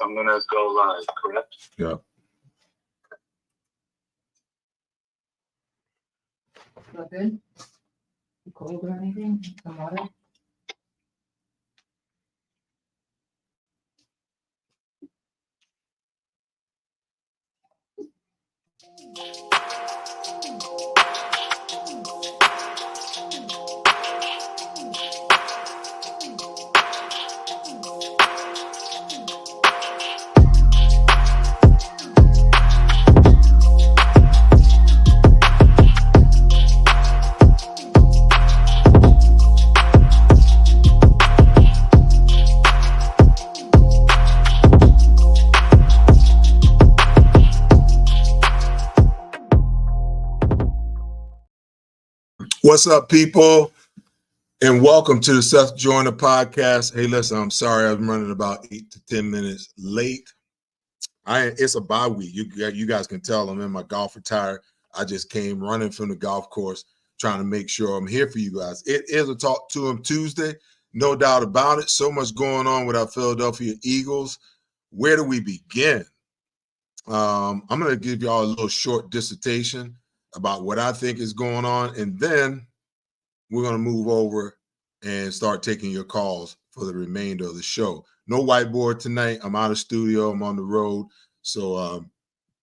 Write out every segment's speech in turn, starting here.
I'm going to go live, correct? Yeah. Feel good? You cold or anything? Some water? What's up, people? And welcome to the Seth Joyner podcast. Hey, listen, I'm sorry I'm running about 8 to 10 minutes late. It's a bye week. You guys can tell I'm in my golf attire. I just came running from the golf course, trying to make sure I'm here for you guys. It is a Talk to 'em Tuesday, no doubt about it. So much going on with our Philadelphia Eagles. Where do we begin? I'm going to give y'all a little short dissertation about what I think is going on, and then we're going to move over and start taking your calls for the remainder of the show. No whiteboard tonight. I'm out of studio. I'm on the road. So,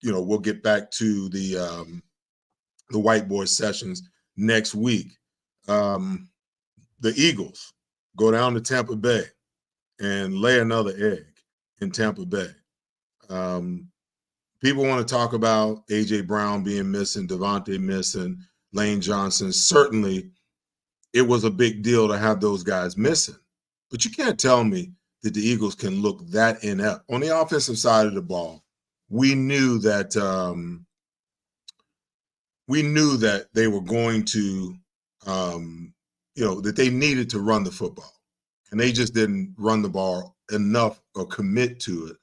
we'll get back to the whiteboard sessions next week. The Eagles go down to Tampa Bay and lay another egg in Tampa Bay. People want to talk about A.J. Brown being missing, Devontae missing, Lane Johnson. Certainly, it was a big deal to have those guys missing. But you can't tell me that the Eagles can look that inept. On the offensive side of the ball, we knew that they were going to, that they needed to run the football. And they just didn't run the ball enough or commit to it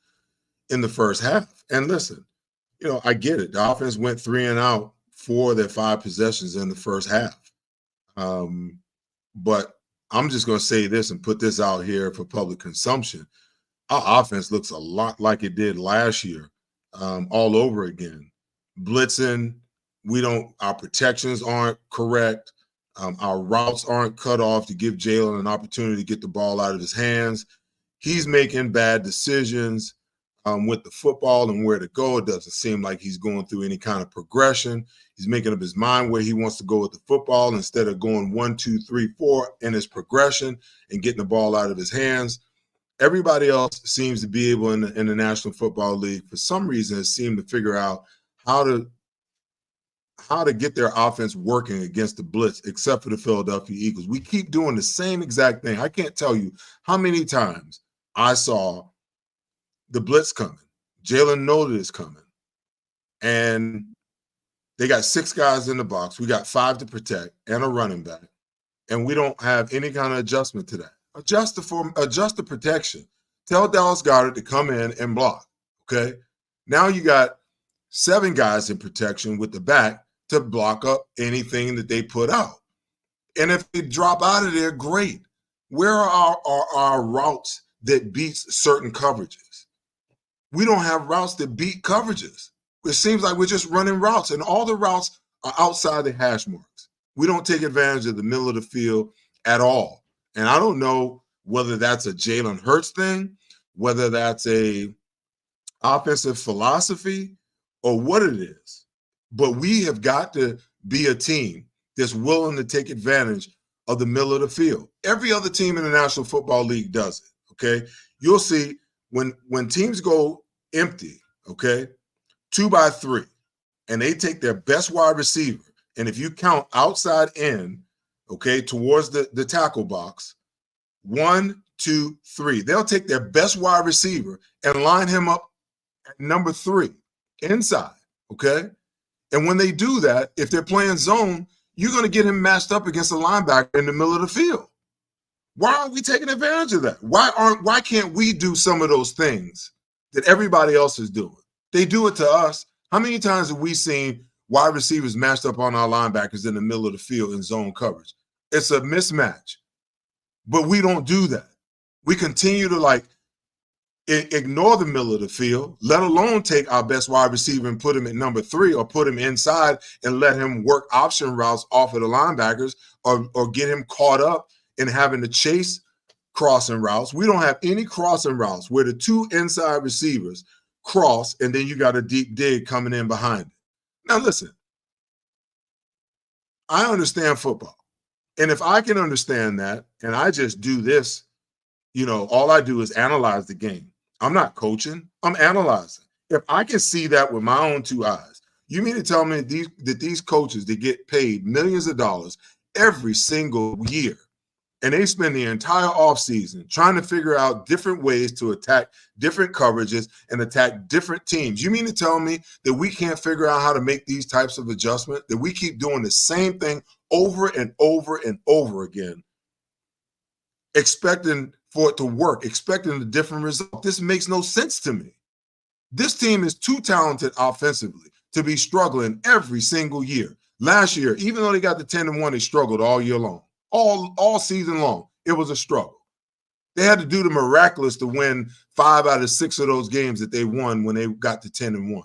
in the first half. And listen, I get it. The offense went 3 and out 4 of their 5 possessions in the first half. But I'm just going to say this and put this out here for public consumption. Our offense looks a lot like it did last year, all over again. Blitzing, our protections aren't correct. Our routes aren't cut off to give Jalen an opportunity to get the ball out of his hands. He's making bad decisions with the football and where to go. It doesn't seem like he's going through any kind of progression. He's making up his mind where he wants to go with the football instead of going 1, 2, 3, 4 in his progression and getting the ball out of his hands. Everybody else seems to be able in the National Football League, for some reason, has seemed to figure out how to get their offense working against the blitz, except for the Philadelphia Eagles. We keep doing the same exact thing. I can't tell you how many times I saw the blitz coming. Jalen noted it's coming. And they got 6 guys in the box. We got 5 to protect and a running back. And we don't have any kind of adjustment to that. Adjust the protection. Tell Dallas Goedert to come in and block. Okay? Now you got 7 guys in protection with the back to block up anything that they put out. And if they drop out of there, great. Where are our routes that beats certain coverages? We don't have routes that beat coverages. It seems like we're just running routes, and all the routes are outside the hash marks. We don't take advantage of the middle of the field at all. And I don't know whether that's a Jalen Hurts thing, whether that's a offensive philosophy, or what it is. But we have got to be a team that's willing to take advantage of the middle of the field. Every other team in the National Football League does it, okay? You'll see when teams go empty, okay, 2 by 3, and they take their best wide receiver, and if you count outside in, okay, towards the tackle box, 1, 2, 3, they'll take their best wide receiver and line him up at number 3 inside, okay? And when they do that, if they're playing zone, you're going to get him matched up against a linebacker in the middle of the field. Why aren't we taking advantage of that? Why can't we do some of those things that everybody else is doing? They do it to us. How many times have we seen wide receivers matched up on our linebackers in the middle of the field in zone coverage? It's a mismatch. But we don't do that. We continue to ignore the middle of the field, let alone take our best wide receiver and put him at number 3 or put him inside and let him work option routes off of the linebackers or get him caught up in having to chase crossing routes. We don't have any crossing routes where the 2 inside receivers cross and then you got a deep dig coming in behind it. Now, listen, I understand football. And if I can understand that and I just do this, all I do is analyze the game. I'm not coaching. I'm analyzing. If I can see that with my own 2 eyes, you mean to tell me that these coaches that get paid millions of dollars every single year, and they spend the entire offseason trying to figure out different ways to attack different coverages and attack different teams. You mean to tell me that we can't figure out how to make these types of adjustments, that we keep doing the same thing over and over and over again, expecting for it to work, expecting a different result? This makes no sense to me. This team is too talented offensively to be struggling every single year. Last year, even though they got the 10-1, they struggled all year long. All season long, it was a struggle. They had to do the miraculous to win 5 out of 6 of those games that they won when they got to 10-1.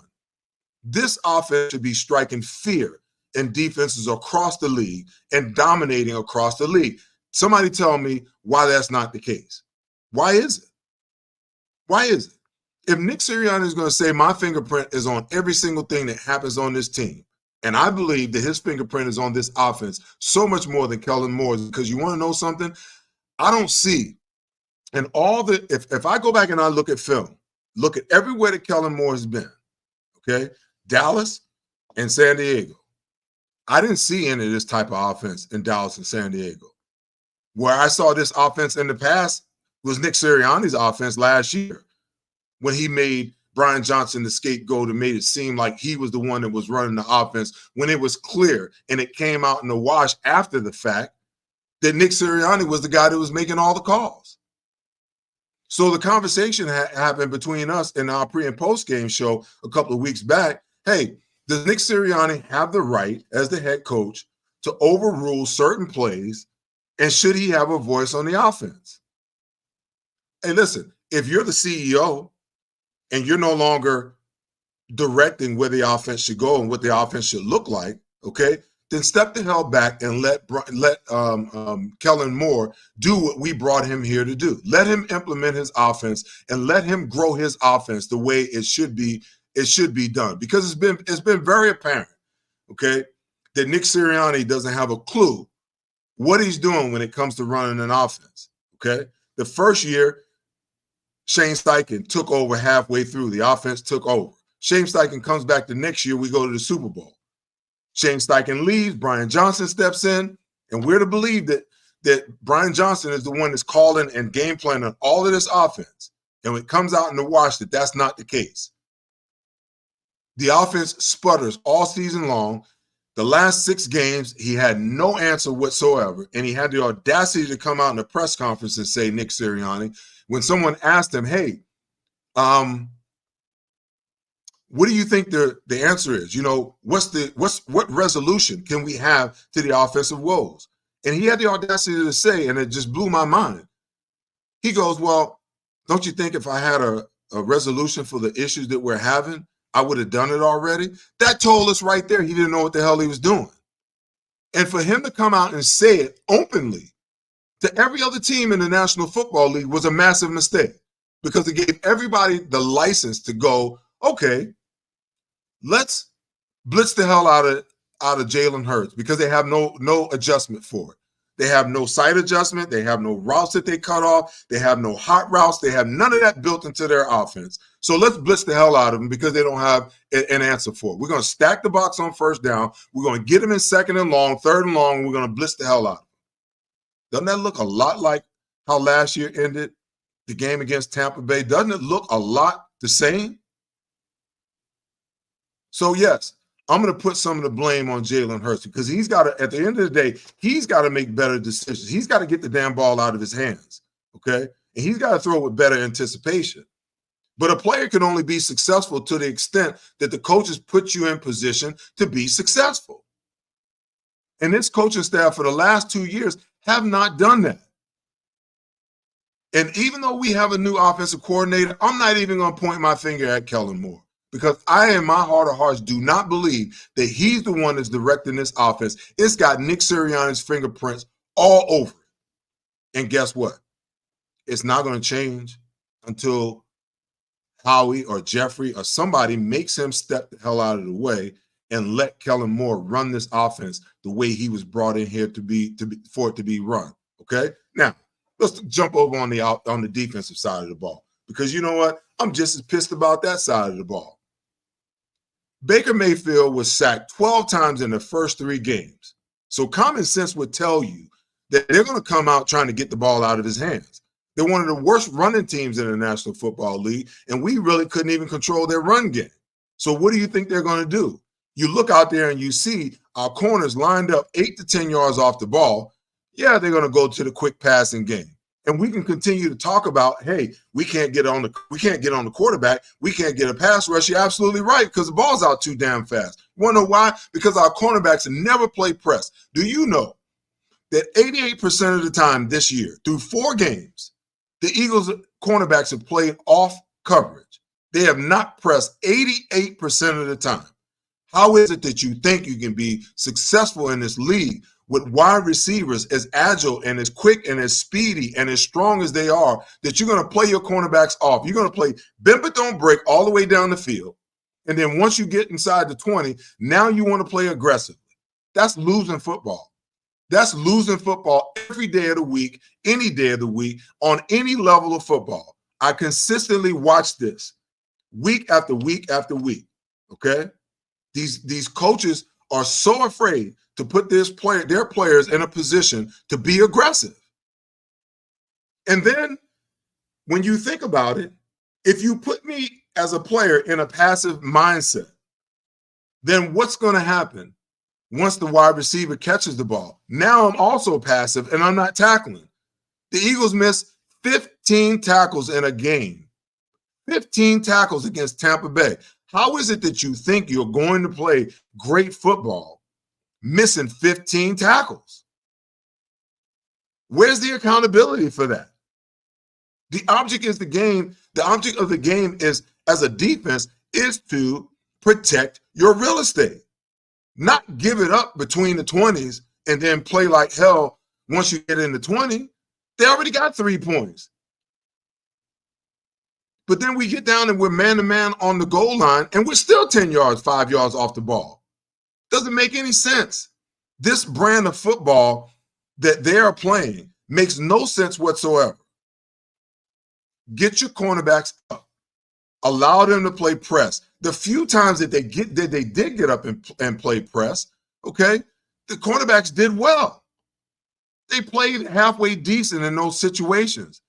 This offense should be striking fear in defenses across the league and dominating across the league. Somebody tell me why that's not the case. Why is it? Why is it? If Nick Sirianni is going to say my fingerprint is on every single thing that happens on this team, and I believe that his fingerprint is on this offense so much more than Kellen Moore's, because you want to know something? I don't see, and if I go back and I look at film, look at everywhere that Kellen Moore has been, okay, Dallas and San Diego, I didn't see any of this type of offense in Dallas and San Diego. Where I saw this offense in the past was Nick Sirianni's offense last year when he made Brian Johnson the scapegoat and made it seem like he was the one that was running the offense when it was clear and it came out in the wash after the fact that Nick Sirianni was the guy that was making all the calls. So the conversation happened between us in our pre- and post-game show a couple of weeks back. Hey, does Nick Sirianni have the right as the head coach to overrule certain plays, and should he have a voice on the offense? Hey, listen, if you're the CEO and you're no longer directing where the offense should go and what the offense should look like, okay, then step the hell back and let Kellen Moore do what we brought him here to do. Let him implement his offense and let him grow his offense the way it should be done. Because it's been very apparent, okay, that Nick Sirianni doesn't have a clue what he's doing when it comes to running an offense, okay? The first year, Shane Steichen took over halfway through. The offense took over. Shane Steichen comes back the next year, we go to the Super Bowl. Shane Steichen leaves, Brian Johnson steps in, and we're to believe that Brian Johnson is the one that's calling and game planning all of this offense. And when it comes out in the wash that that's not the case. The offense sputters all season long. The last 6 games, he had no answer whatsoever, and he had the audacity to come out in a press conference and say, Nick Sirianni, when someone asked him, hey, what do you think the answer is? What resolution can we have to the offensive woes? And he had the audacity to say, and it just blew my mind. He goes, well, don't you think if I had a resolution for the issues that we're having, I would have done it already? That told us right there he didn't know what the hell he was doing. And for him to come out and say it openly to every other team in the National Football League was a massive mistake, because it gave everybody the license to go, okay, let's blitz the hell out of Jalen Hurts, because they have no adjustment for it. They have no sight adjustment. They have no routes that they cut off. They have no hot routes. They have none of that built into their offense. So let's blitz the hell out of them because they don't have an answer for it. We're going to stack the box on first down. We're going to get them in second and long, third and long, and we're going to blitz the hell out of them. Doesn't that look a lot like how last year ended, the game against Tampa Bay? Doesn't it look a lot the same? So, yes, I'm going to put some of the blame on Jalen Hurts, because he's got to, at the end of the day, he's got to make better decisions. He's got to get the damn ball out of his hands, okay? And he's got to throw with better anticipation. But a player can only be successful to the extent that the coaches put you in position to be successful. And this coaching staff for the last 2 years have not done that. And even though we have a new offensive coordinator, I'm not even going to point my finger at Kellen Moore, because I, in my heart of hearts, do not believe that he's the one that's directing this offense. It's got Nick Sirianni's fingerprints all over it. And guess what? It's not going to change until Howie or Jeffrey or somebody makes him step the hell out of the way and let Kellen Moore run this offense the way he was brought in here for it to be run. Okay? Now, let's jump over on the defensive side of the ball, because you know what? I'm just as pissed about that side of the ball. Baker Mayfield was sacked 12 times in the first 3 games. So common sense would tell you that they're going to come out trying to get the ball out of his hands. They're one of the worst running teams in the National Football League, and we really couldn't even control their run game. So what do you think they're going to do? You look out there and you see our corners lined up 8 to 10 yards off the ball. Yeah, they're going to go to the quick passing game. And we can continue to talk about, hey, we can't get on the quarterback. We can't get a pass rush. You're absolutely right, because the ball's out too damn fast. You want to know why? Because our cornerbacks never play press. Do you know that 88% of the time this year, through 4 games, the Eagles cornerbacks have played off coverage? They have not pressed 88% of the time. How is it that you think you can be successful in this league with wide receivers as agile and as quick and as speedy and as strong as they are, that you're going to play your cornerbacks off? You're going to play bend but don't break all the way down the field. And then once you get inside the 20, now you want to play aggressively. That's losing football. That's losing football every day of the week, any day of the week, on any level of football. I consistently watch this week after week after week, okay? These coaches are so afraid to put their players in a position to be aggressive. And then when you think about it, if you put me as a player in a passive mindset, then what's going to happen once the wide receiver catches the ball? Now I'm also passive and I'm not tackling. The Eagles missed 15 tackles in a game. 15 tackles against Tampa Bay. How is it that you think you're going to play great football missing 15 tackles? Where's the accountability for that? The object is the game. The object of the game is, as a defense, is to protect your real estate, not give it up between the 20s and then play like hell once you get in the 20. They already got 3 points. But then we get down and we're man-to-man on the goal line, and we're still 10 yards, 5 yards off the ball. Doesn't make any sense. This brand of football that they are playing makes no sense whatsoever. Get your cornerbacks up. Allow them to play press. The few times that they did get up and play press, okay, the cornerbacks did well. They played halfway decent in those situations.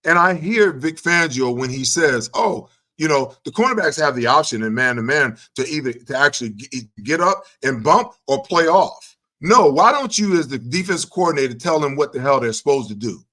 And I hear Vic Fangio when he says, oh, you know, the cornerbacks have the option in man-to-man to actually get up and bump or play off. No, why don't you, as the defensive coordinator, tell them what the hell they're supposed to do?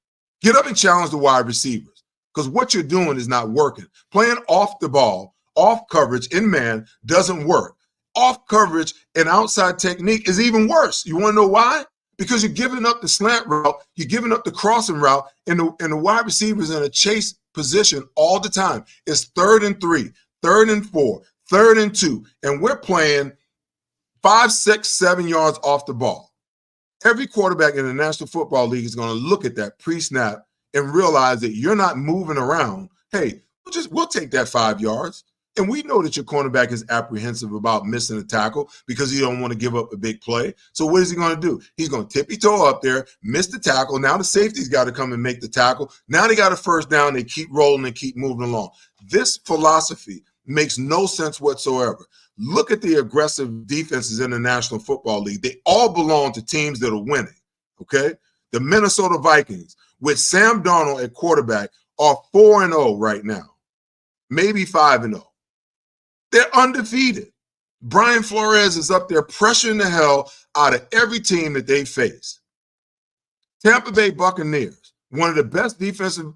Get up and challenge the wide receivers, because what you're doing is not working. Playing off the ball, off coverage in man doesn't work. Off coverage and outside technique is even worse. You want to know why? Because you're giving up the slant route, you're giving up the crossing route, and the wide receivers in a chase position all the time. It's 3rd and 3, 3rd and 4, 3rd and 2, and we're playing 5, 6, 7 yards off the ball. Every quarterback in the National Football League is going to look at that pre-snap and realize that you're not moving around. Hey, we'll take that 5 yards. And we know that your cornerback is apprehensive about missing a tackle because he don't want to give up a big play. So what is he going to do? He's going to tippy-toe up there, miss the tackle. Now the safety's got to come and make the tackle. Now they got a first down. They keep rolling and keep moving along. This philosophy makes no sense whatsoever. Look at the aggressive defenses in the National Football League. They all belong to teams that are winning, okay? The Minnesota Vikings, with Sam Darnold at quarterback, are 4-0 right now, maybe 5-0. They're undefeated. Brian Flores is up there pressuring the hell out of every team that they face. Tampa Bay Buccaneers, one of the best defensive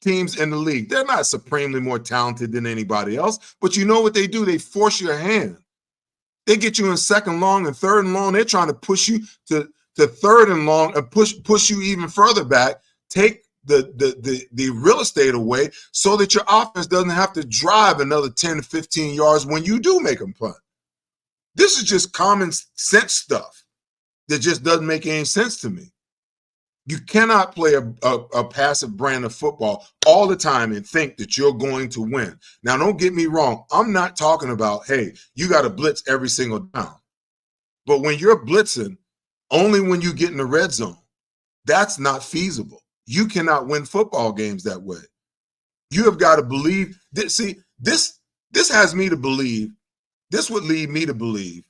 teams in the league. They're not supremely more talented than anybody else, but you know what they do? They force your hand. They get you in 2nd long and 3rd and long. They're trying to push you to 3rd and long and push you even further back. Take the real estate away so that your offense doesn't have to drive another 10 to 15 yards when you do make them punt. This is just common sense stuff that just doesn't make any sense to me. You cannot play a passive brand of football all the time and think that you're going to win. Now, don't get me wrong. I'm not talking about, hey, you got to blitz every single down. But when you're blitzing, only when you get in the red zone, that's not feasible. You cannot win football games that way. You have got to believe. See, this has me to believe, this would lead me to believe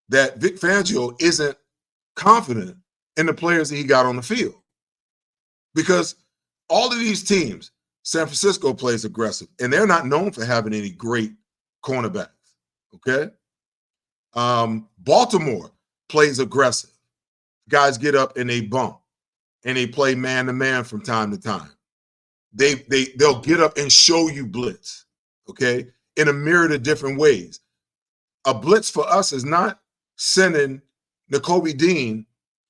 that Vic Fangio isn't confident in the players that he got on the field. Because all of these teams, San Francisco plays aggressive, and they're not known for having any great cornerbacks, okay? Baltimore plays aggressive. Guys get up and they bump, and they play man-to-man from time to time. They'll get up and show you blitz, okay, in a myriad of different ways. A blitz for us is not sending Nakobe Dean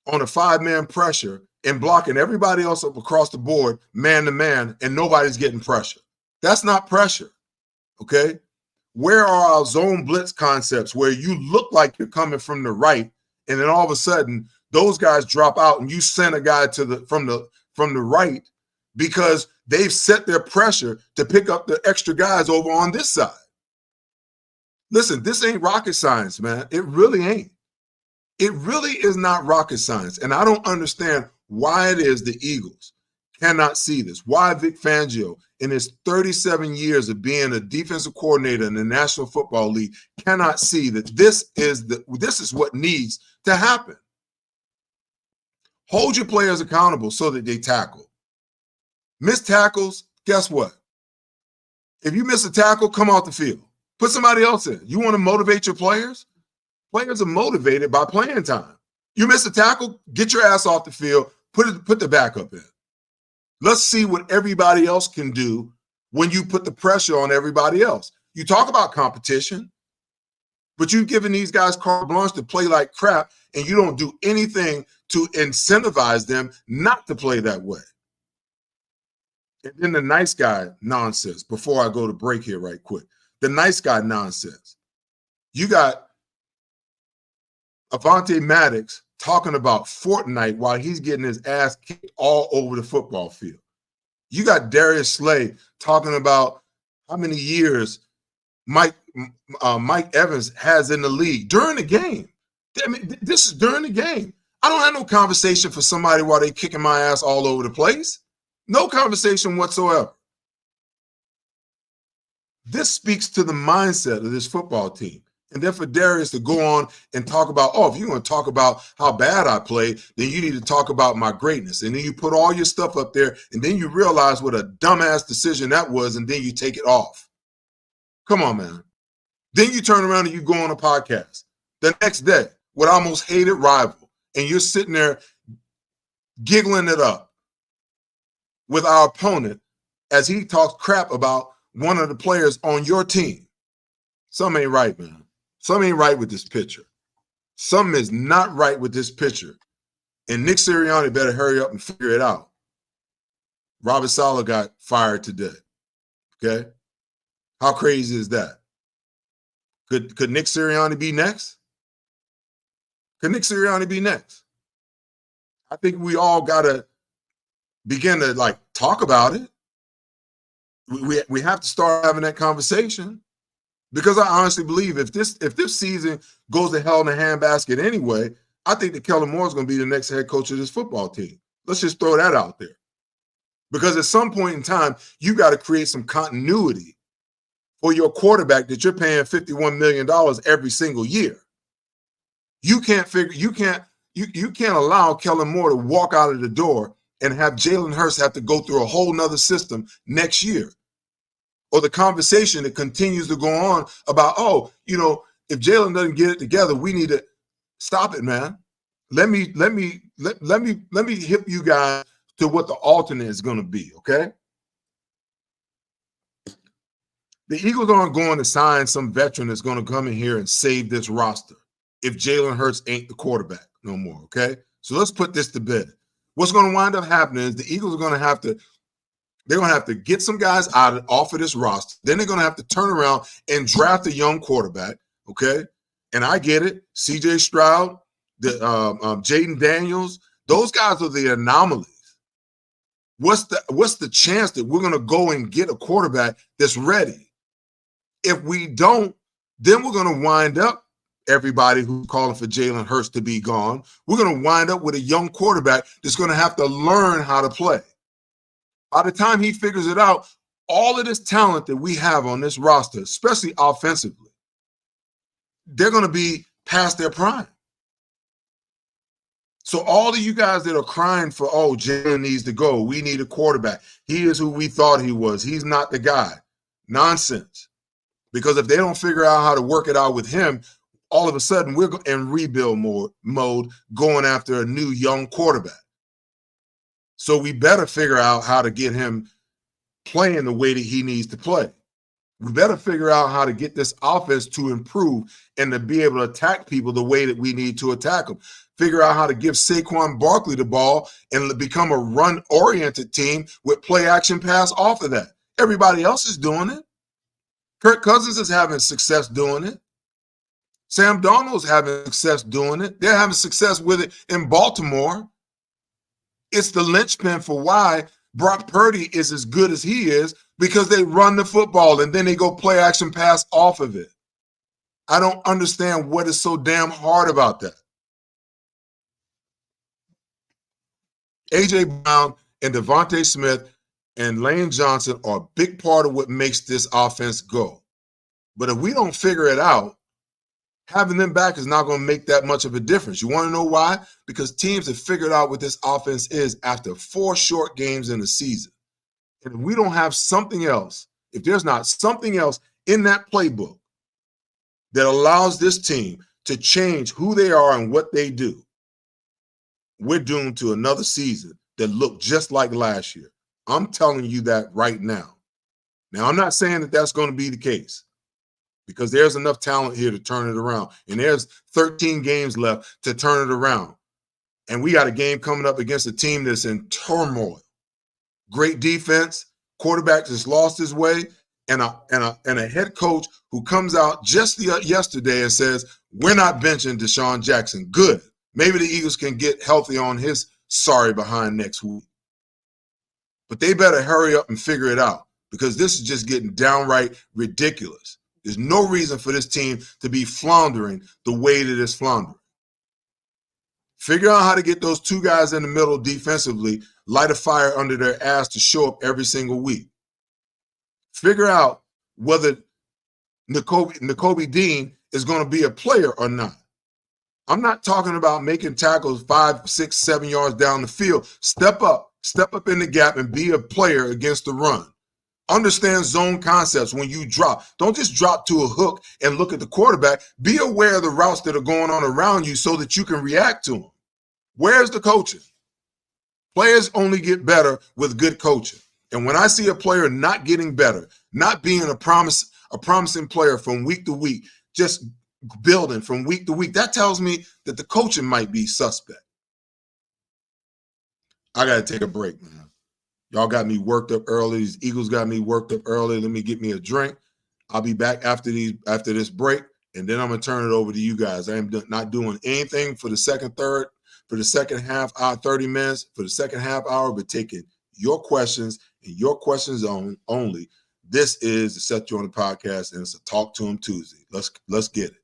on a 5-man pressure and blocking everybody else up across the board, man-to-man, and nobody's getting pressure. That's not pressure, okay? Where are our zone blitz concepts where you look like you're coming from the right, and then all of a sudden those guys drop out and you send a guy from the right because they've set their pressure to pick up the extra guys over on this side? Listen, this ain't rocket science, man. It really ain't. It really is not rocket science. And I don't understand why it is the Eagles cannot see this. Why Vic Fangio, in his 37 years of being a defensive coordinator in the National Football League, cannot see that this is what needs to happen. Hold your players accountable so that they tackle. Miss tackles, guess what? If you miss a tackle, come off the field. Put somebody else in. You want to motivate your players? Players are motivated by playing time. You miss a tackle, get your ass off the field, put the backup in. Let's see what everybody else can do when you put the pressure on everybody else. You talk about competition, but you've given these guys carte blanche to play like crap, and you don't do anything to incentivize them not to play that way. And then the nice guy nonsense, before I go to break here right quick. The nice guy nonsense. You got Avonte Maddox talking about Fortnite while he's getting his ass kicked all over the football field. You got Darius Slay talking about how many years Mike Evans has in the league during the game. I mean, this is during the game. I don't have no conversation for somebody while they kicking my ass all over the place. No conversation whatsoever. This speaks to the mindset of this football team. And then for Darius to go on and talk about, oh, if you're going to talk about how bad I played, then you need to talk about my greatness. And then you put all your stuff up there, and then you realize what a dumbass decision that was, and then you take it off. Come on, man. Then you turn around and you go on a podcast the next day with our most hated rival, and you're sitting there giggling it up with our opponent as he talks crap about one of the players on your team. Something ain't right, man. Something ain't right with this picture. Something is not right with this picture. And Nick Sirianni better hurry up and figure it out. Robert Saleh got fired today. Okay? How crazy is that? Could Nick Sirianni be next? Could Nick Sirianni be next? I think we all got to begin to talk about it. We have to start having that conversation. Because I honestly believe if this season goes to hell in a handbasket anyway, I think that Kellen Moore is going to be the next head coach of this football team. Let's just throw that out there. Because at some point in time, you got to create some continuity for your quarterback that you're paying $51 million every single year. You can't allow Kellen Moore to walk out of the door and have Jalen Hurts have to go through a whole nother system next year. Or the conversation that continues to go on about, if Jalen doesn't get it together, we need to stop it, man. Let me hip you guys to what the alternate is going to be, okay? The Eagles aren't going to sign some veteran that's going to come in here and save this roster if Jalen Hurts ain't the quarterback no more, okay? So let's put this to bed. What's going to wind up happening is the Eagles are going to have to They're going to have to get some guys off of this roster. Then they're going to have to turn around and draft a young quarterback, okay? And I get it. C.J. Stroud, Jaden Daniels, those guys are the anomalies. What's the chance that we're going to go and get a quarterback that's ready? If we don't, then we're going to wind up everybody who's calling for Jalen Hurts to be gone. We're going to wind up with a young quarterback that's going to have to learn how to play. By the time he figures it out, all of this talent that we have on this roster, especially offensively, they're going to be past their prime. So all of you guys that are crying for, oh, Jalen needs to go, we need a quarterback, he is who we thought he was, he's not the guy. Nonsense. Because if they don't figure out how to work it out with him, all of a sudden we're in rebuild mode going after a new young quarterback. So we better figure out how to get him playing the way that he needs to play. We better figure out how to get this offense to improve and to be able to attack people the way that we need to attack them. Figure out how to give Saquon Barkley the ball and become a run-oriented team with play-action pass off of that. Everybody else is doing it. Kirk Cousins is having success doing it. Sam Darnold's having success doing it. They're having success with it in Baltimore. It's the linchpin for why Brock Purdy is as good as he is, because they run the football and then they go play action pass off of it. I don't understand what is so damn hard about that. A.J. Brown and Devontae Smith and Lane Johnson are a big part of what makes this offense go. But if we don't figure it out, having them back is not going to make that much of a difference. You want to know why? Because teams have figured out what this offense is after 4 short games in the season. And if we don't have something else, if there's not something else in that playbook that allows this team to change who they are and what they do, we're doomed to another season that looked just like last year. I'm telling you that right now. Now, I'm not saying that that's going to be the case, because there's enough talent here to turn it around. And there's 13 games left to turn it around. And we got a game coming up against a team that's in turmoil. Great defense, quarterback just lost his way, and a head coach who comes out just yesterday and says, we're not benching Deshaun Jackson. Good. Maybe the Eagles can get healthy on his sorry behind next week. But they better hurry up and figure it out, because this is just getting downright ridiculous. There's no reason for this team to be floundering the way that it's floundering. Figure out how to get those 2 guys in the middle defensively, light a fire under their ass to show up every single week. Figure out whether Nakobe Dean is going to be a player or not. I'm not talking about making tackles 5, 6, 7 yards down the field. Step up in the gap and be a player against the run. Understand zone concepts when you drop. Don't just drop to a hook and look at the quarterback. Be aware of the routes that are going on around you so that you can react to them. Where's the coaching? Players only get better with good coaching. And when I see a player not getting better, not being a promising player from week to week, just building from week to week, that tells me that the coaching might be suspect. I got to take a break, man. Y'all got me worked up early. These Eagles got me worked up early. Let me get me a drink. I'll be back after this break, and then I'm going to turn it over to you guys. I am not doing anything for the second half hour, 30 minutes, for the second half hour, but taking your questions and your questions only. This is the Seth Joyner Podcast, and it's a Talk to Him Tuesday. Let's get it.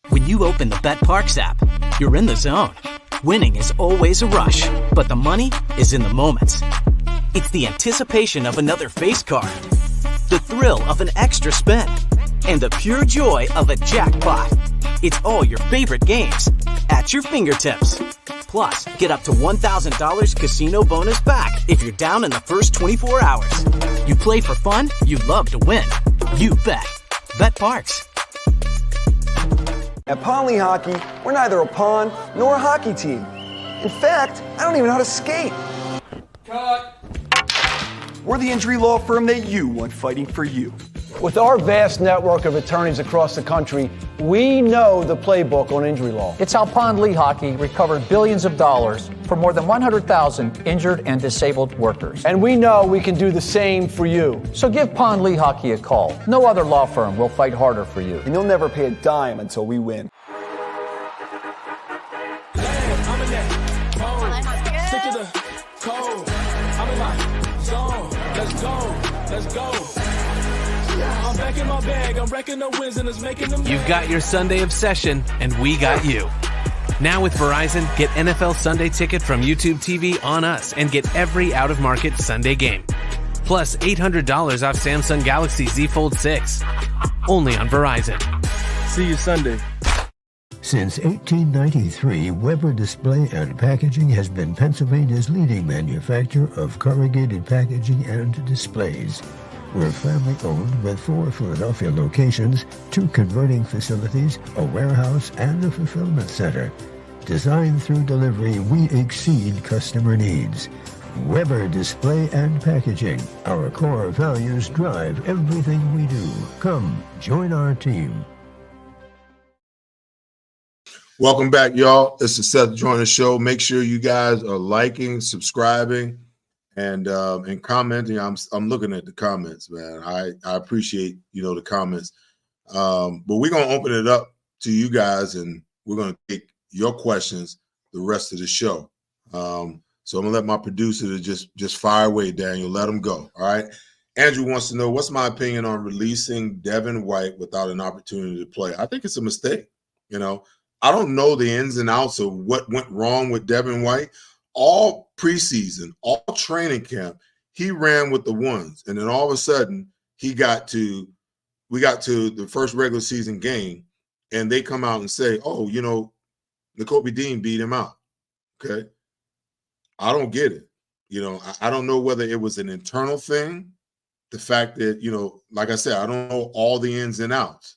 When you open the BetParks app, you're in the zone. Winning is always a rush, but the money is in the moments. It's the anticipation of another face card, the thrill of an extra spin, and the pure joy of a jackpot. It's all your favorite games at your fingertips. Plus, get up to $1,000 casino bonus back if you're down in the first 24 hours. You play for fun, you love to win. You bet. BetParks. At Ponley Hockey, we're neither a pawn nor a hockey team. In fact, I don't even know how to skate. Cut. We're the injury law firm that you want fighting for you. With our vast network of attorneys across the country, we know the playbook on injury law. It's how Pond Lee Hockey recovered billions of dollars for more than 100,000 injured and disabled workers. And we know we can do the same for you. So give Pond Lee Hockey a call. No other law firm will fight harder for you. And you'll never pay a dime until we win. You've got your Sunday obsession, and we got you. Now with Verizon, get NFL Sunday Ticket from YouTube TV on us and get every out-of-market Sunday game. Plus $800 off Samsung Galaxy Z Fold 6. Only on Verizon. See you Sunday. Since 1893, Weber Display and Packaging has been Pennsylvania's leading manufacturer of corrugated packaging and displays. We're family-owned with 4 Philadelphia locations, 2 converting facilities, a warehouse, and a fulfillment center. Designed through delivery, we exceed customer needs. Weber Display and Packaging. Our core values drive everything we do. Come, join our team. Welcome back, y'all. It's the Seth Joyner Show. Make sure you guys are liking, subscribing, and commenting. I'm looking at the comments, man. I appreciate the comments. But we're gonna open it up to you guys, and we're gonna take your questions the rest of the show. So I'm gonna let my producer to just fire away, Daniel. Let him go. All right. Andrew wants to know, what's my opinion on releasing Devin White without an opportunity to play? I think it's a mistake. I don't know the ins and outs of what went wrong with Devin White. All preseason, all training camp, he ran with the ones. And then all of a sudden, we got to the first regular season game, and they come out and say, oh, Nakobe Dean beat him out. Okay. I don't get it. I don't know whether it was an internal thing. The fact that, like I said, I don't know all the ins and outs.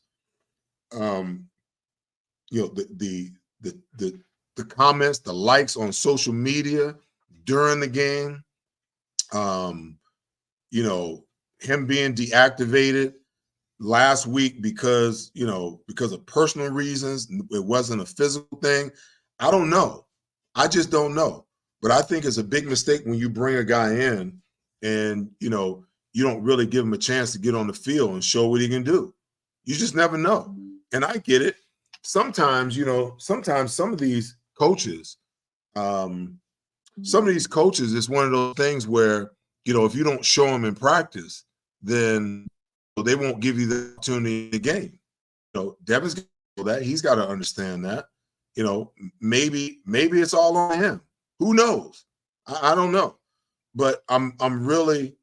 The comments, the likes on social media during the game, him being deactivated last week because of personal reasons, it wasn't a physical thing. I don't know. I just don't know. But I think it's a big mistake when you bring a guy in and, you don't really give him a chance to get on the field and show what he can do. You just never know. And I get it. Sometimes some of these coaches, it's one of those things where, if you don't show them in practice, then they won't give you the opportunity in the game. Devin's got to know that. He's got to understand that. Maybe it's all on him. Who knows? I don't know. But I'm really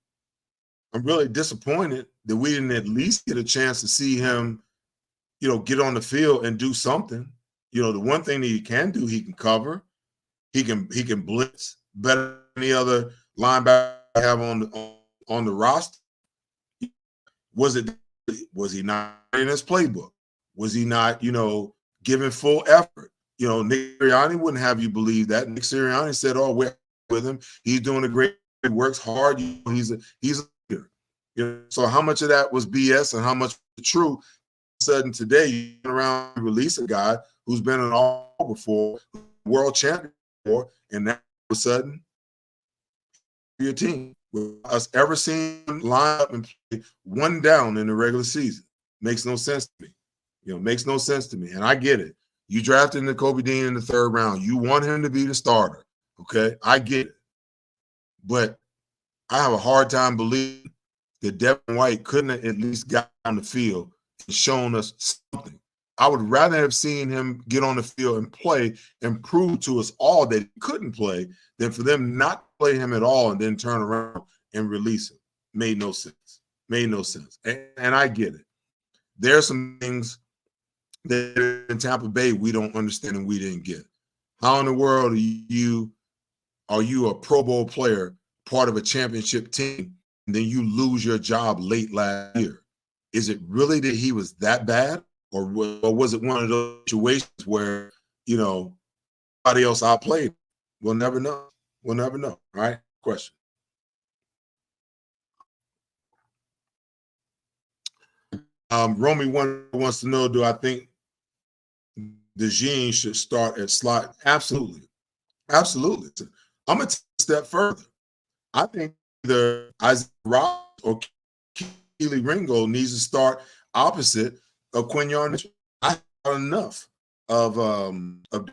disappointed that we didn't at least get a chance to see him, get on the field and do something. The one thing that he can do, he can cover, he can blitz better than any other linebacker I have on the roster. Was he not in his playbook? Was he not, giving full effort? Nick Sirianni wouldn't have you believe that. Nick Sirianni said, "Oh, we're with him. He's doing a great. He works hard. He's a leader." So how much of that was BS and how much was true? Sudden today you turn around and release a guy who's been an all before, world champion before, and now all of a sudden your team with us ever seen him line up and play one down in the regular season makes no sense to me. Makes no sense to me. And I get it. You drafted Nakobe Dean in the 3rd round. You want him to be the starter. Okay. I get it. But I have a hard time believing that Devin White couldn't have at least got on the field and shown us something. I would rather have seen him get on the field and play and prove to us all that he couldn't play than for them not to play him at all and then turn around and release him. Made no sense. And I get it. There are some things that in Tampa Bay we don't understand and we didn't get. How in the world are you a Pro Bowl player, part of a championship team, and then you lose your job late last year? Is it really that he was that bad? Or was it one of those situations where, somebody else outplayed? We'll never know. All right? Question. Romy wants to know, do I think DeJean should start at slot? Absolutely. Absolutely. I'm going to take a step further. I think either Isaiah Ross or Keely Ringo needs to start opposite of Quinyon Mitchell. I have enough of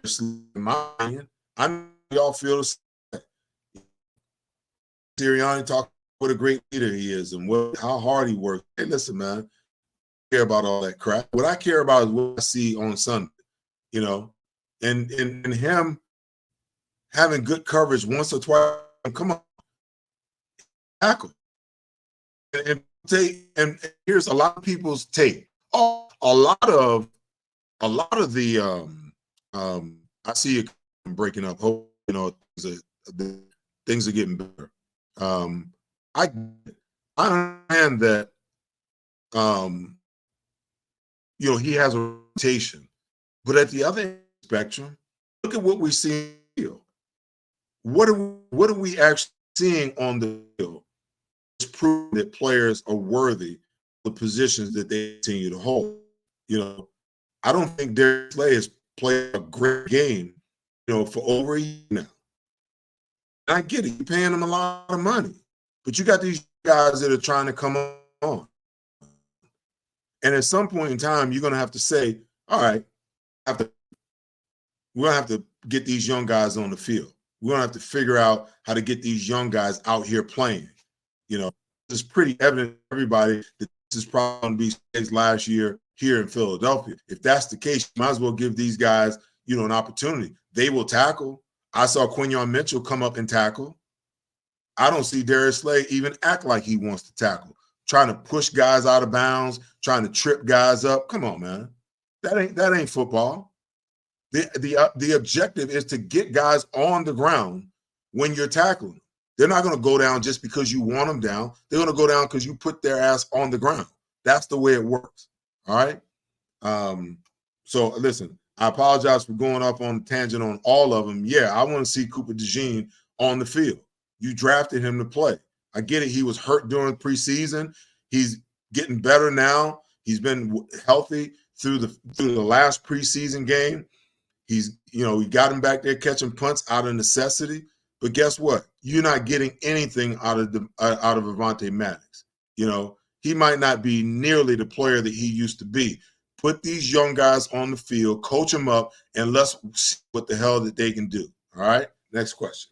this in my opinion. I know y'all feel the same. Sirianni talked what a great leader he is and how hard he works. Hey, listen, man, I don't care about all that crap. What I care about is what I see on Sunday, you know, and him having good coverage once or twice. Come on, tackle. And here's a lot of people's take. Oh, a lot of the I see it breaking up. Hope you know things are getting better. I understand that you know, he has a rotation, but at the other end of the spectrum, look at what we see in the field. What are we actually seeing on the field? It's proving that players are worthy of the positions that they continue to hold. You know, I don't think Darius Slay has played a great game, you know, for over a year now. And I get it, you're paying them a lot of money, but you got these guys that are trying to come on. And at some point in time, you're going to have to say, all right, we're going to have to get these young guys on the field. We're going to have to figure out how to get these young guys out here playing. You know, it's pretty evident to everybody that this is probably going to be his last year here in Philadelphia. If that's the case, you might as well give these guys, you know, an opportunity. They will tackle. I saw Quinyon Mitchell come up and tackle. I don't see Darius Slay even act like he wants to tackle, trying to push guys out of bounds, trying to trip guys up. Come on, man. That ain't football. The objective is to get guys on the ground when you're tackling. They're not going to go down just because you want them down. They're going to go down because you put their ass on the ground. That's the way it works. All right. So listen, I apologize for going off on a tangent on all of them. Yeah, I want to see Cooper DeJean on the field. You drafted him to play. I get it. He was hurt during preseason. He's getting better now. He's been healthy through the last preseason game. He's, you know, we got him back there catching punts out of necessity. But guess what? You're not getting anything out of Avonte Maddox. You know, he might not be nearly the player that he used to be. Put these young guys on the field, coach them up, and let's see what the hell that they can do. All right. Next question.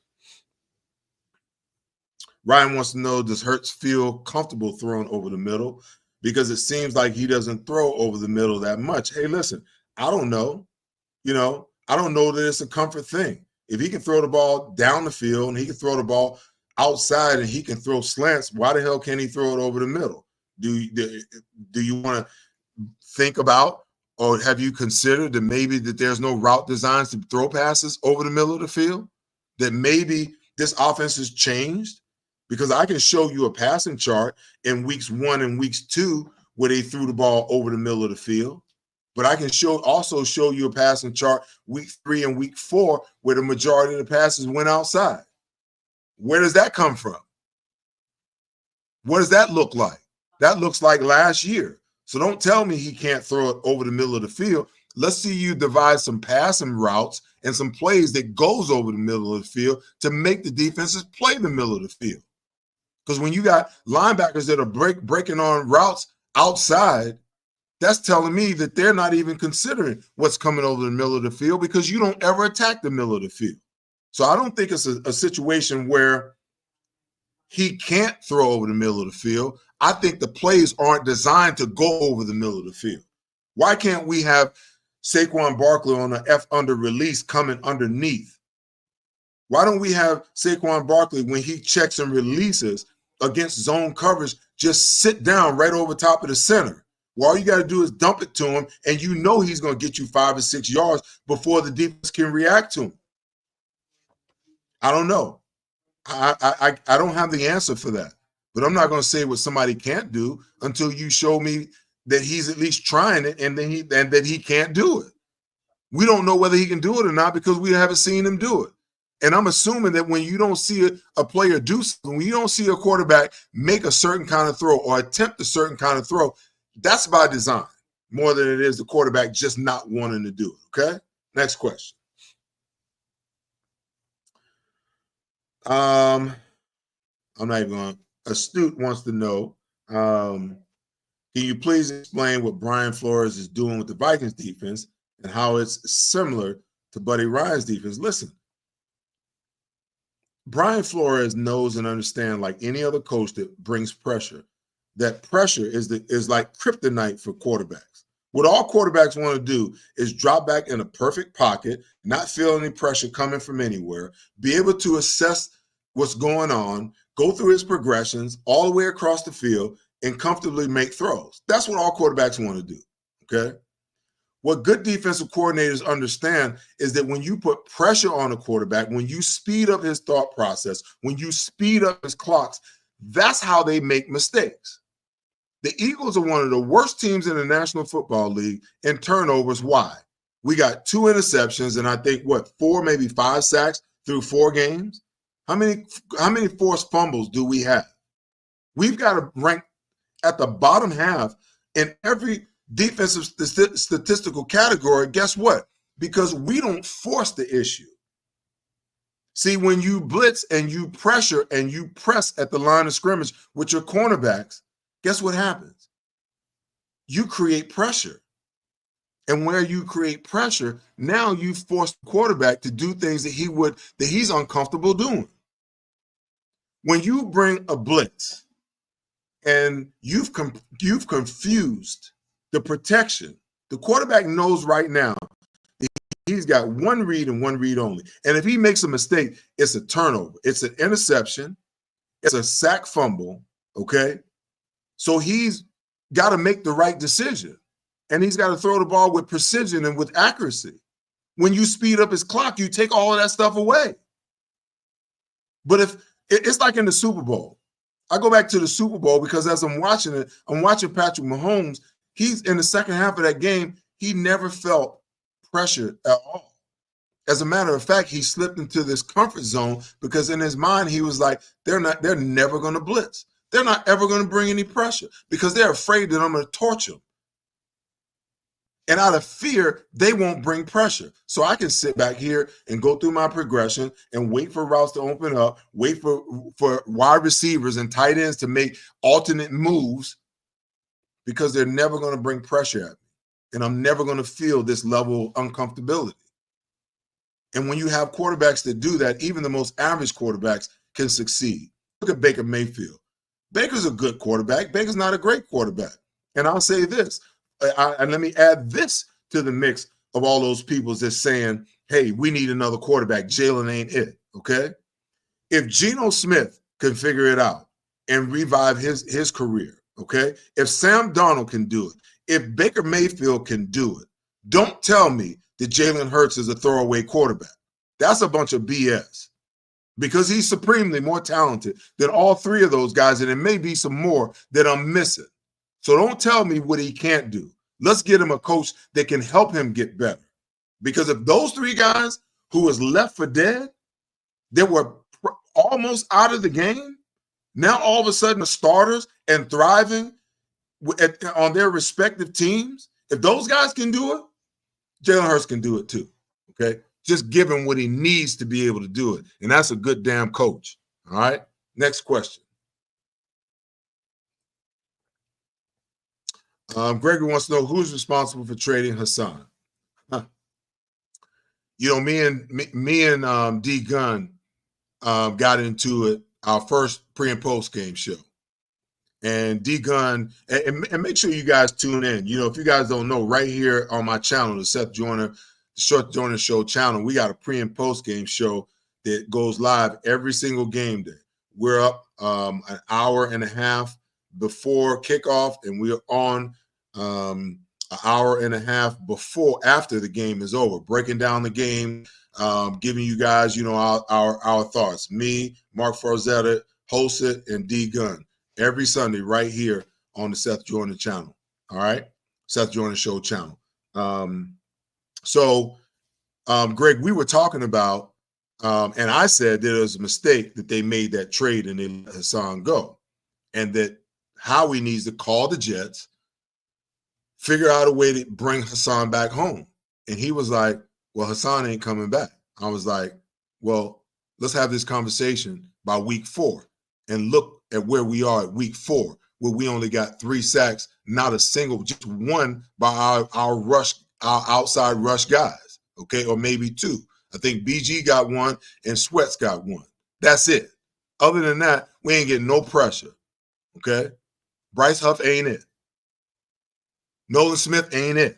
Ryan wants to know, does Hurts feel comfortable throwing over the middle? Because it seems like he doesn't throw over the middle that much. Hey, listen, I don't know. You know, I don't know that it's a comfort thing. If he can throw the ball down the field and he can throw the ball outside and he can throw slants, why the hell can't he throw it over the middle? Do you want to think about, or have you considered that maybe that there's no route designs to throw passes over the middle of the field? That maybe this offense has changed? Because I can show you a passing chart in weeks 1 and weeks 2 where they threw the ball over the middle of the field. But I can also show you a passing chart week 3 and week 4 where the majority of the passes went outside. Where does that come from? What does that look like? That looks like last year. So don't tell me he can't throw it over the middle of the field. Let's see you devise some passing routes and some plays that goes over the middle of the field to make the defenses play the middle of the field. Because when you got linebackers that are breaking on routes outside, that's telling me that they're not even considering what's coming over the middle of the field because you don't ever attack the middle of the field. So I don't think it's a situation where he can't throw over the middle of the field. I think the plays aren't designed to go over the middle of the field. Why can't we have Saquon Barkley on an F under release coming underneath? Why don't we have Saquon Barkley when he checks and releases against zone coverage, just sit down right over top of the center? Well, all you got to do is dump it to him, and you know he's going to get you 5 or 6 yards before the defense can react to him. I don't know. I don't have the answer for that. But I'm not going to say what somebody can't do until you show me that he's at least trying it and that he can't do it. We don't know whether he can do it or not because we haven't seen him do it. And I'm assuming that when you don't see a player do something, when you don't see a quarterback make a certain kind of throw or attempt a certain kind of throw, That's by design more than it is the quarterback just not wanting to do it. Okay. Next question. I'm not even going. Astute wants to know, can you please explain what Brian Flores is doing with the Vikings defense and how it's similar to Buddy Ryan's defense? Listen, Brian Flores knows and understands, like any other coach that brings pressure, that pressure is like kryptonite for quarterbacks. What all quarterbacks want to do is drop back in a perfect pocket, not feel any pressure coming from anywhere, be able to assess what's going on, go through his progressions all the way across the field, and comfortably make throws. That's what all quarterbacks want to do, okay? What good defensive coordinators understand is that when you put pressure on a quarterback, when you speed up his thought process, when you speed up his clocks, that's how they make mistakes. The Eagles are one of the worst teams in the National Football League in turnovers. Why? We got 2 interceptions and I think, 4, maybe 5 sacks through 4 games? How many forced fumbles do we have? We've got to rank at the bottom half in every defensive statistical category. Guess what? Because we don't force the issue. See, when you blitz and you pressure and you press at the line of scrimmage with your cornerbacks, guess what happens? You create pressure. And where you create pressure, now you force the quarterback to do things that he's uncomfortable doing. When you bring a blitz and you've confused the protection, the quarterback knows right now that he's got one read and one read only. And if he makes a mistake, it's a turnover. It's an interception. It's a sack fumble, okay? So he's got to make the right decision. And he's got to throw the ball with precision and with accuracy. When you speed up his clock, you take all of that stuff away. But if it's like in the Super Bowl, I go back to the Super Bowl because as I'm watching it, I'm watching Patrick Mahomes. He's in the second half of that game, he never felt pressure at all. As a matter of fact, he slipped into this comfort zone because in his mind, he was like, they're never going to blitz. They're not ever going to bring any pressure because they're afraid that I'm going to torch them. And out of fear, they won't bring pressure. So I can sit back here and go through my progression and wait for routes to open up, wait for wide receivers and tight ends to make alternate moves because they're never going to bring pressure at me. And I'm never going to feel this level of uncomfortability. And when you have quarterbacks that do that, even the most average quarterbacks can succeed. Look at Baker Mayfield. Baker's a good quarterback. Baker's not a great quarterback. And I'll say this. And let me add this to the mix of all those people that's saying, hey, we need another quarterback. Jalen ain't it, okay? If Geno Smith can figure it out and revive his career, okay? If Sam Darnold can do it, if Baker Mayfield can do it, don't tell me that Jalen Hurts is a throwaway quarterback. That's a bunch of BS because he's supremely more talented than all 3 of those guys, and there may be some more that I'm missing. So don't tell me what he can't do. Let's get him a coach that can help him get better. Because if those 3 guys who was left for dead, that were almost out of the game, now all of a sudden are starters and thriving on their respective teams, if those guys can do it, Jalen Hurts can do it too, okay? Just give him what he needs to be able to do it. And that's a good damn coach, all right? Next question. Gregory wants to know who's responsible for trading Hassan. You know, me and D Gunn got into it our first pre and post game show, and D Gunn and make sure you guys tune in. You know, if you guys don't know, right here on my channel, the Seth Joyner, the Seth Joyner Show channel, we got a pre and post game show that goes live every single game day. We're up an hour and a half before kickoff, and we're on an hour and a half after the game is over, breaking down the game, giving you guys, you know, our thoughts. Me, Mark Farzetta, host it, and D Gunn every Sunday right here on the Seth Joyner channel. All right, Seth Joyner Show channel. Greg, we were talking about, and I said that it was a mistake that they made that trade and they let Hassan go, and that Howie needs to call the Jets figure out a way to bring Hassan back home. And he was like, well, Hassan ain't coming back. I was like, well, let's have this conversation by week 4 and look at where we are at week 4, where we only got 3 sacks, not a single, just one by our outside rush guys, okay, or maybe 2. I think BG got 1 and Sweats got 1. That's it. Other than that, we ain't getting no pressure, okay? Bryce Huff ain't it. Nolan Smith ain't it.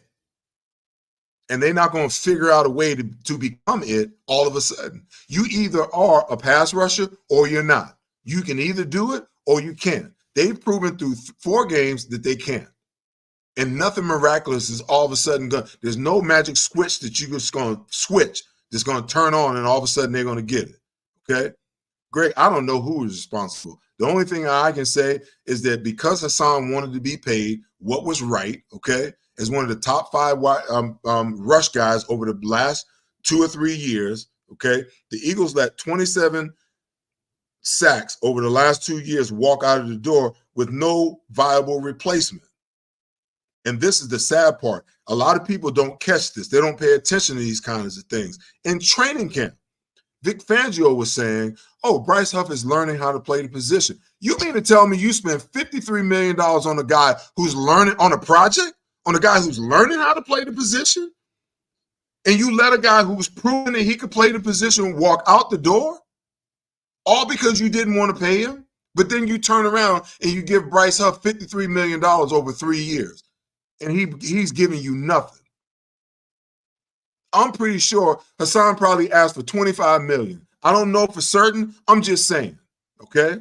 And they're not going to figure out a way to become it all of a sudden. You either are a pass rusher or you're not. You can either do it or you can't. They've proven through 4 games that they can't. And nothing miraculous is all of a sudden going. There's no magic switch that you're just going to switch that's going to turn on and all of a sudden they're going to get it. Okay? Great. I don't know who is responsible. The only thing I can say is that because Hassan wanted to be paid what was right, okay, as one of the top 5 rush guys over the last 2 or 3 years, okay, the Eagles let 27 sacks over the last 2 years walk out of the door with no viable replacement. And this is the sad part. A lot of people don't catch this. They don't pay attention to these kinds of things. In training camp, Vic Fangio was saying, oh, Bryce Huff is learning how to play the position. You mean to tell me you spent $53 million on a guy who's learning on a project, on a guy who's learning how to play the position? And you let a guy who's proven that he could play the position walk out the door? All because you didn't want to pay him? But then you turn around and you give Bryce Huff $53 million over 3 years. And he's giving you nothing. I'm pretty sure Hassan probably asked for $25 million. I don't know for certain. I'm just saying, okay?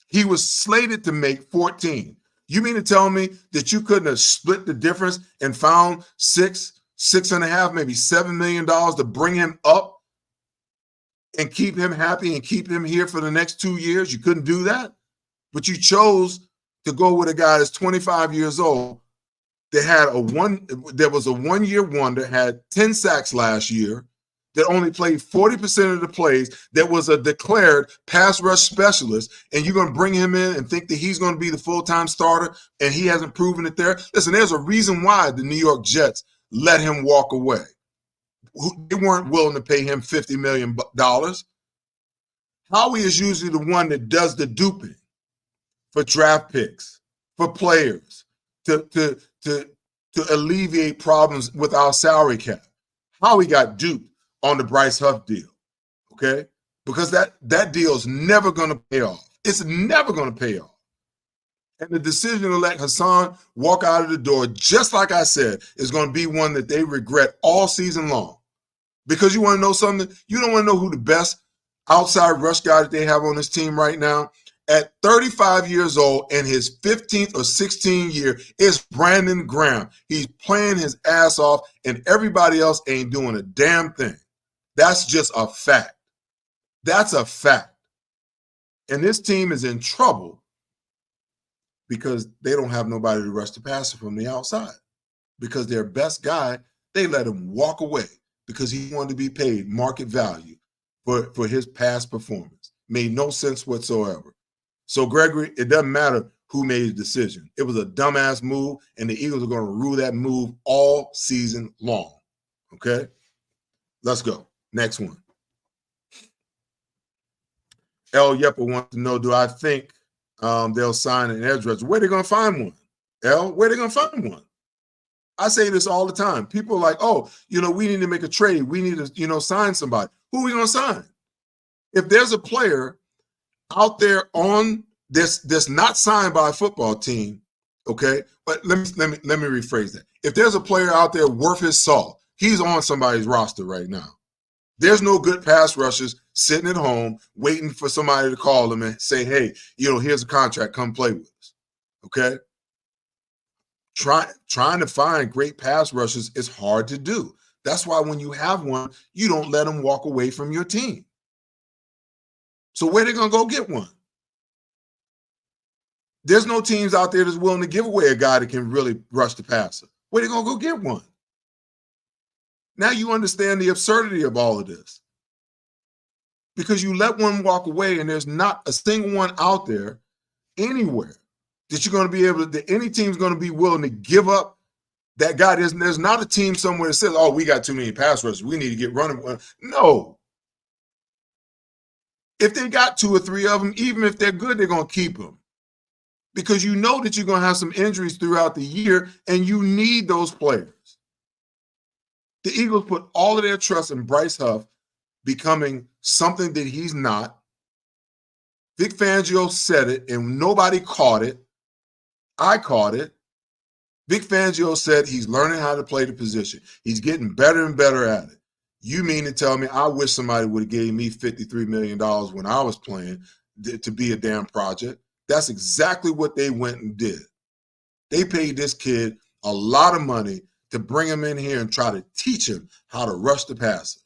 He was slated to make 14. You mean to tell me that you couldn't have split the difference and found $6.5, maybe $7 million to bring him up and keep him happy and keep him here for the next 2 years? You couldn't do that? But you chose to go with a guy that's 25 years old that was a 1-year wonder, had 10 sacks last year, that only played 40% of the plays, that was a declared pass rush specialist, and you're going to bring him in and think that he's going to be the full-time starter and he hasn't proven it there? Listen, there's a reason why the New York Jets let him walk away. They weren't willing to pay him $50 million. Howie is usually the one that does the duping for draft picks, for players, to alleviate problems with our salary cap. Howie got duped on the Bryce Huff deal, okay? Because that deal is never going to pay off. It's never going to pay off. And the decision to let Hassan walk out of the door, just like I said, is going to be one that they regret all season long. Because you want to know something? You don't want to know who the best outside rush guy that they have on this team right now? At 35 years old and his 15th or 16th year is Brandon Graham. He's playing his ass off and everybody else ain't doing a damn thing. That's just a fact. That's a fact. And this team is in trouble because they don't have nobody to rush the passer from the outside. Because their best guy, they let him walk away because he wanted to be paid market value for his past performance. Made no sense whatsoever. So, Gregory, it doesn't matter who made the decision. It was a dumbass move, and the Eagles are going to rule that move all season long. Okay? Let's go. Next one. L. Yepper wants to know, do I think they'll sign an edge rusher? Where are they going to find one? L, where are they going to find one? I say this all the time. People are like, oh, we need to make a trade. We need to, sign somebody. Who are we going to sign? If there's a player out there on that's not signed by a football team, okay? But let me rephrase that. If there's a player out there worth his salt, he's on somebody's roster right now. There's no good pass rushers sitting at home waiting for somebody to call them and say, hey, here's a contract, come play with us, okay? Trying to find great pass rushers is hard to do. That's why when you have one, you don't let them walk away from your team. So where are they going to go get one? There's no teams out there that's willing to give away a guy that can really rush the passer. Where are they going to go get one? Now you understand the absurdity of all of this. Because you let one walk away and there's not a single one out there anywhere that you're going to be able to, that any team's going to be willing to give up that guy. There's not a team somewhere that says, oh, we got too many pass rushers, we need to get running. No. If they got 2 or 3 of them, even if they're good, they're going to keep them. Because you know that you're going to have some injuries throughout the year, and you need those players. The Eagles put all of their trust in Bryce Huff becoming something that he's not. Vic Fangio said it, and nobody caught it. I caught it. Vic Fangio said he's learning how to play the position. He's getting better and better at it. You mean to tell me I wish somebody would have gave me $53 million when I was playing to be a damn project? That's exactly what they went and did. They paid this kid a lot of money to bring him in here and try to teach him how to rush the passer.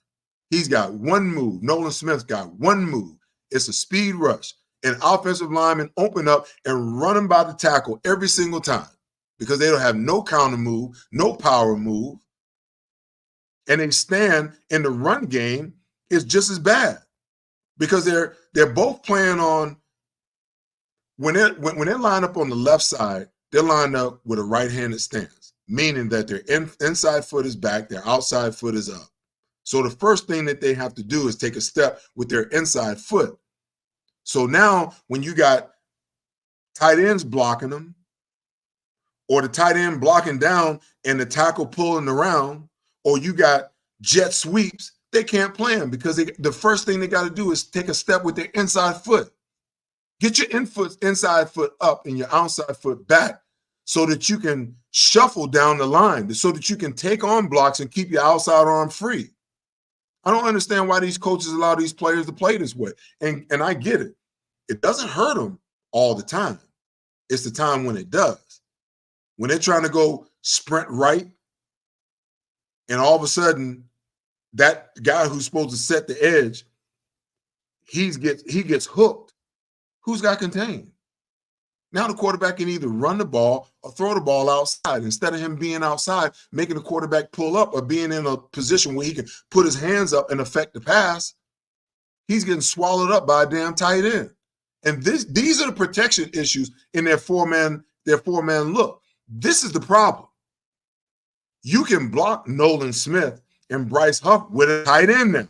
He's got one move. Nolan Smith's got one move. It's a speed rush. And offensive linemen open up and run him by the tackle every single time because they don't have no counter move, no power move. And they stand in the run game is just as bad because they're both playing on when they line up on the left side, they're lined up with a right-handed stance, meaning that their inside foot is back, their outside foot is up. So the first thing that they have to do is take a step with their inside foot. So now when you got tight ends blocking them, or the tight end blocking down and the tackle pulling around, or you got jet sweeps, they can't play them because the first thing they got to do is take a step with their inside foot. Get your inside foot up and your outside foot back so that you can shuffle down the line, so that you can take on blocks and keep your outside arm free. I don't understand why these coaches allow these players to play this way. And I get it. It doesn't hurt them all the time. It's the time when it does. When they're trying to go sprint right, and all of a sudden, that guy who's supposed to set the edge, he gets hooked. Who's got contained? Now the quarterback can either run the ball or throw the ball outside. Instead of him being outside, making the quarterback pull up or being in a position where he can put his hands up and affect the pass, he's getting swallowed up by a damn tight end. And these are the protection issues in their four-man look. This is the problem. You can block Nolan Smith and Bryce Huff with a tight end now.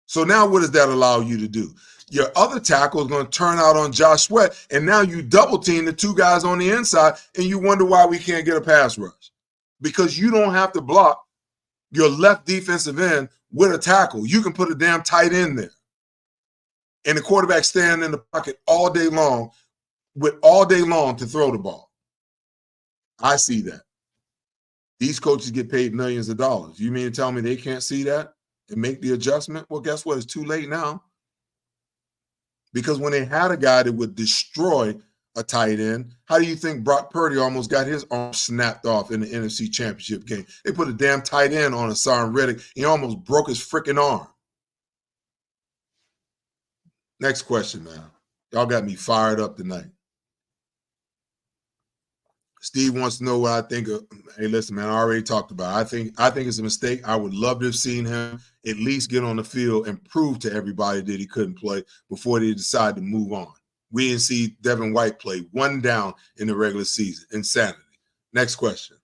So now what does that allow you to do? Your other tackle is going to turn out on Josh Sweat, and now you double team the 2 guys on the inside, and you wonder why we can't get a pass rush. Because you don't have to block your left defensive end with a tackle. You can put a damn tight end there. And the quarterback standing in the pocket all day long to throw the ball. I see that. These coaches get paid millions of dollars. You mean to tell me they can't see that and make the adjustment? Well, guess what? It's too late now. Because when they had a guy that would destroy a tight end, how do you think Brock Purdy almost got his arm snapped off in the NFC Championship game? They put a damn tight end on Hassan Reddick. He almost broke his freaking arm. Next question, man. Y'all got me fired up tonight. Steve wants to know what I think of. Hey, listen, man, I already talked about it. I think it's a mistake. I would love to have seen him at least get on the field and prove to everybody that he couldn't play before they decide to move on. We didn't see Devin White play 1 down in the regular season. Insanity. Next question.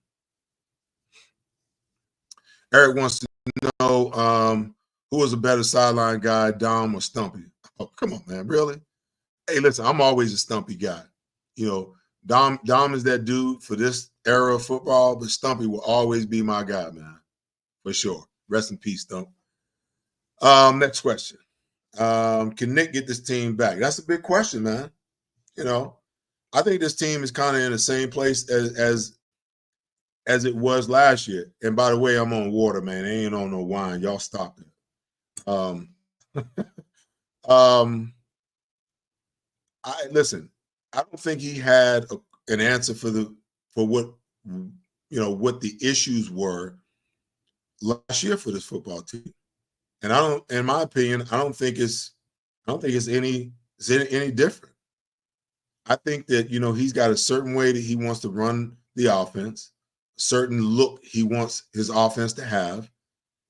Eric wants to know who was a better sideline guy, Dom or Stumpy? Oh, come on, man, really? Hey, listen, I'm always a Stumpy guy. You know, Dom is that dude for this era of football, but Stumpy will always be my guy, man, for sure. Rest in peace, Stump. Next question. Can Nick get this team back? That's a big question, man. You know, I think this team is kind of in the same place as it was last year. And by the way, I'm on water, man. I ain't on no wine. Y'all stop it. Listen. I don't think he had an answer for what the issues were last year for this football team. And in my opinion, I don't think it's any different. I think that, he's got a certain way that he wants to run the offense, a certain look he wants his offense to have.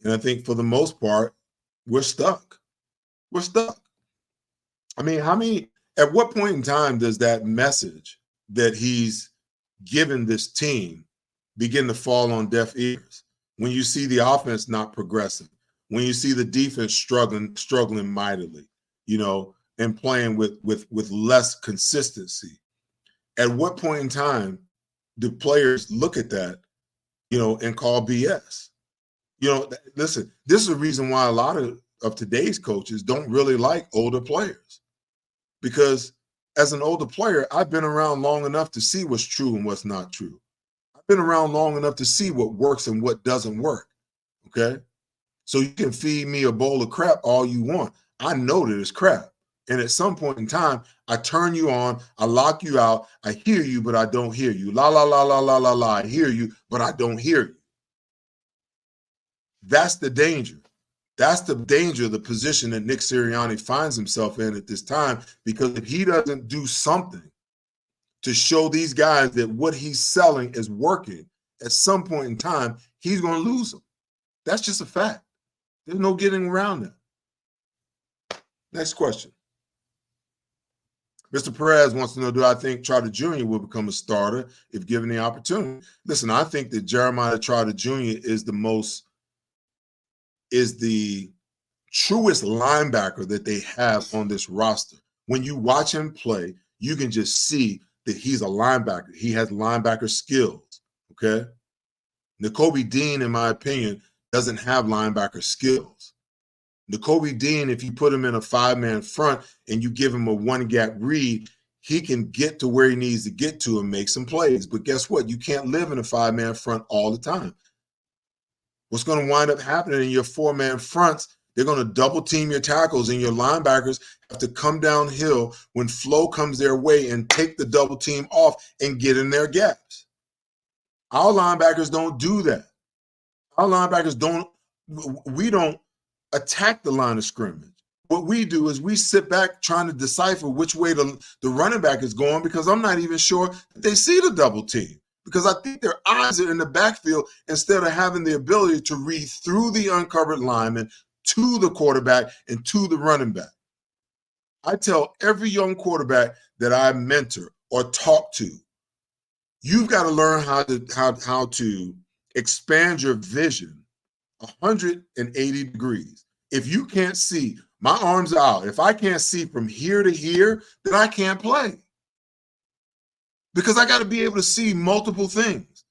And I think for the most part, we're stuck. We're stuck. I mean, at what point in time does that message that he's given this team begin to fall on deaf ears. When you see the offense not progressing, when you see the defense struggling mightily, and playing with less consistency, at what point in time do players look at that, and call BS? Listen, this is the reason why a lot of today's coaches don't really like older players, because as an older player, I've been around long enough to see what's true and what's not true. I've been around long enough to see what works and what doesn't work. Okay. So you can feed me a bowl of crap all you want. I know that it's crap. And at some point in time, I turn you on, I lock you out, I hear you, but I don't hear you. La, la, la, la, la, la, la. I hear you, but I don't hear you. That's the danger. That's the danger of the position that Nick Sirianni finds himself in at this time, because if he doesn't do something to show these guys that what he's selling is working, at some point in time, he's going to lose them. That's just a fact. There's no getting around that. Next question. Mr. Perez wants to know, do I think Trotter Jr. will become a starter if given the opportunity? Listen, I think that Jeremiah Trotter Jr. is the truest linebacker that they have on this roster. When you watch him play, you can just see that he's a linebacker. He has linebacker skills, okay? Nakobe Dean, in my opinion, doesn't have linebacker skills. Nakobe Dean, if you put him in a five-man front and you give him a one-gap read, he can get to where he needs to get to and make some plays. But guess what? You can't live in a five-man front all the time. What's going to wind up happening in your four-man fronts, they're going to double-team your tackles, and your linebackers have to come downhill when flow comes their way and take the double-team off and get in their gaps. Our linebackers don't do that. Our linebackers don't attack the line of scrimmage. What we do is we sit back trying to decipher which way the running back is going, because I'm not even sure that they see the double team, because I think their eyes are in the backfield instead of having the ability to read through the uncovered lineman to the quarterback and to the running back. I tell every young quarterback that I mentor or talk to, you've got to learn how to expand your vision 180 degrees. If you can't see, my arms are out. If I can't see from here to here, then I can't play. Because I got to be able to see multiple things.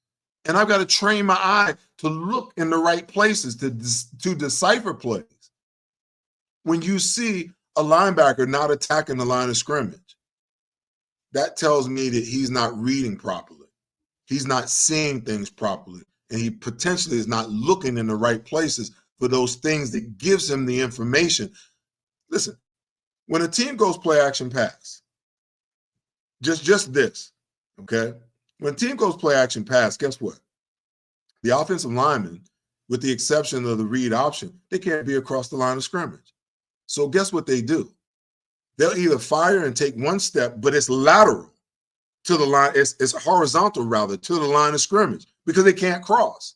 And I've got to train my eye to look in the right places, to decipher plays. When you see a linebacker not attacking the line of scrimmage, that tells me that he's not reading properly. He's not seeing things properly. And he potentially is not looking in the right places for those things that gives him the information. Listen, when a team goes play action pass, just this, okay? When a team goes play action pass, guess what? The offensive lineman, with the exception of the read option, they can't be across the line of scrimmage. So guess what they do? They'll either fire and take one step, but it's lateral to the line. It's horizontal, rather, to the line of scrimmage, because they can't cross.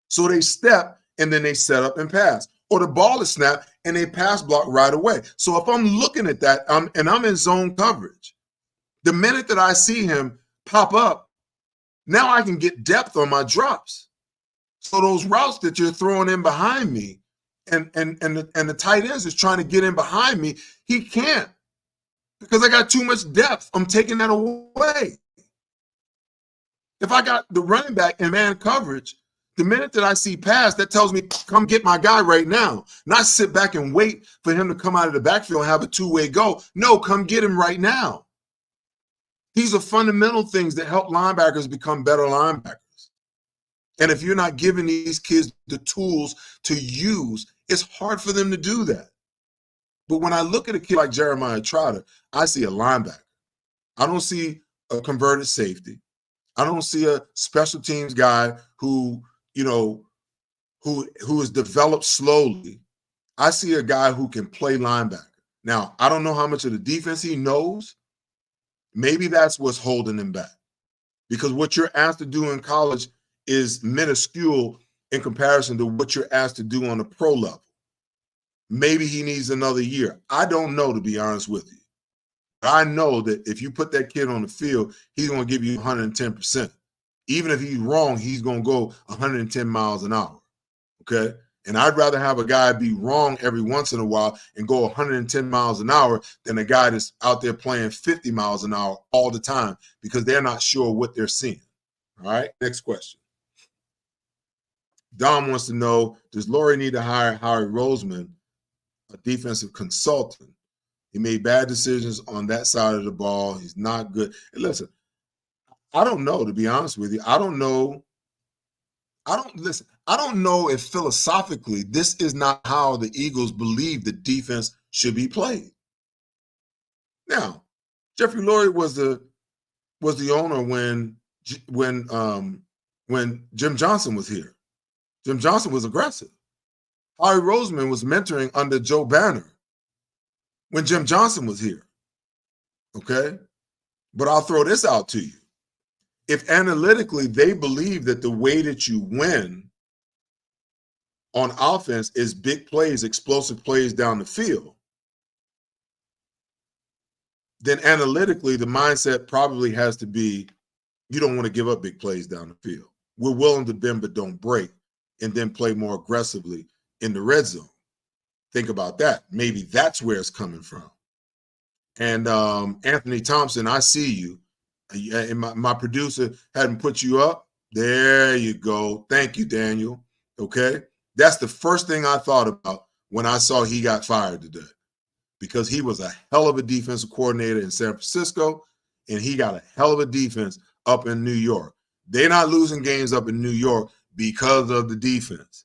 So they step and then they set up and pass. Or the ball is snapped and they pass block right away. So if I'm looking at that and I'm in zone coverage, the minute that I see him pop up, now I can get depth on my drops. So those routes that you're throwing in behind me and the tight ends is trying to get in behind me, he can't, because I got too much depth. I'm taking that away. If I got the running back in man coverage, the minute that I see pass, that tells me, come get my guy right now. Not sit back and wait for him to come out of the backfield and have a two-way go. No, come get him right now. These are fundamental things that help linebackers become better linebackers. And if you're not giving these kids the tools to use, it's hard for them to do that. But when I look at a kid like Jeremiah Trotter, I see a linebacker. I don't see a converted safety. I don't see a special teams guy who is developed slowly. I see a guy who can play linebacker. Now, I don't know how much of the defense he knows. Maybe that's what's holding him back, because what you're asked to do in college is minuscule in comparison to what you're asked to do on the pro level. Maybe he needs another year. I don't know, to be honest with you. I know that if you put that kid on the field, he's going to give you 110%. Even if he's wrong, he's going to go 110 miles an hour. Okay? And I'd rather have a guy be wrong every once in a while and go 110 miles an hour than a guy that's out there playing 50 miles an hour all the time because they're not sure what they're seeing. All right? Next question. Dom wants to know, does Laurie need to hire Howie Roseman, a defensive consultant? He made bad decisions on that side of the ball. He's not good. And listen, I don't know, to be honest with you. I don't know if philosophically this is not how the Eagles believe the defense should be played. Now, Jeffrey Lurie was the owner when Jim Johnson was here. Jim Johnson was aggressive. Howie Roseman was mentoring under Joe Banner when Jim Johnson was here. Okay? But I'll throw this out to you. If analytically they believe that the way that you win on offense is big plays, explosive plays down the field, then analytically the mindset probably has to be you don't want to give up big plays down the field. We're willing to bend but don't break and then play more aggressively in the red zone. Think about that. Maybe that's where it's coming from. And Anthony Thompson, I see you. And my producer hadn't put you up. There you go. Thank you, Daniel. Okay? That's the first thing I thought about when I saw he got fired today, because he was a hell of a defensive coordinator in San Francisco, and he got a hell of a defense up in New York. They're not losing games up in New York because of the defense.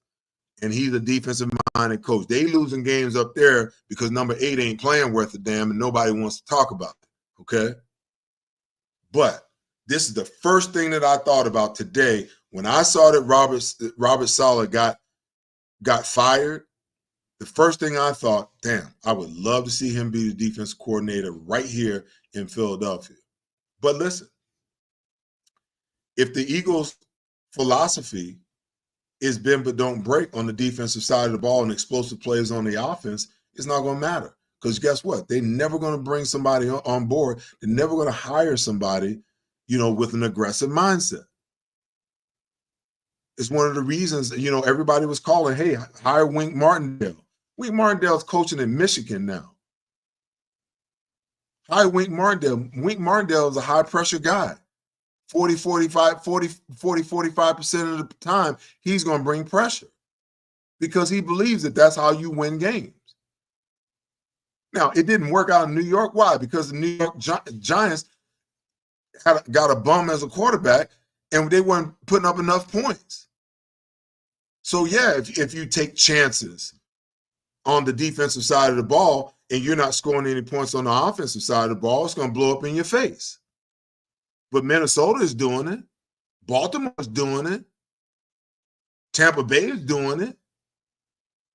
And he's a defensive-minded coach. They losing games up there because number 8 ain't playing worth a damn and nobody wants to talk about it, okay? But this is the first thing that I thought about today when I saw that Robert Saleh got fired. The first thing I thought, damn, I would love to see him be the defensive coordinator right here in Philadelphia. But listen, if the Eagles' philosophy is bend but don't break on the defensive side of the ball and explosive plays on the offense, it's not going to matter. Because guess what? They're never going to bring somebody on board. They're never going to hire somebody, with an aggressive mindset. It's one of the reasons, everybody was calling, hey, hire Wink Martindale. Wink Martindale's coaching in Michigan now. Hire Wink Martindale. Wink Martindale is a high-pressure guy. 45% of the time, he's going to bring pressure because he believes that that's how you win games. Now, it didn't work out in New York. Why? Because the New York Giants got a bum as a quarterback, and they weren't putting up enough points. So, yeah, if you take chances on the defensive side of the ball and you're not scoring any points on the offensive side of the ball, it's going to blow up in your face. But Minnesota is doing it. Baltimore is doing it. Tampa Bay is doing it.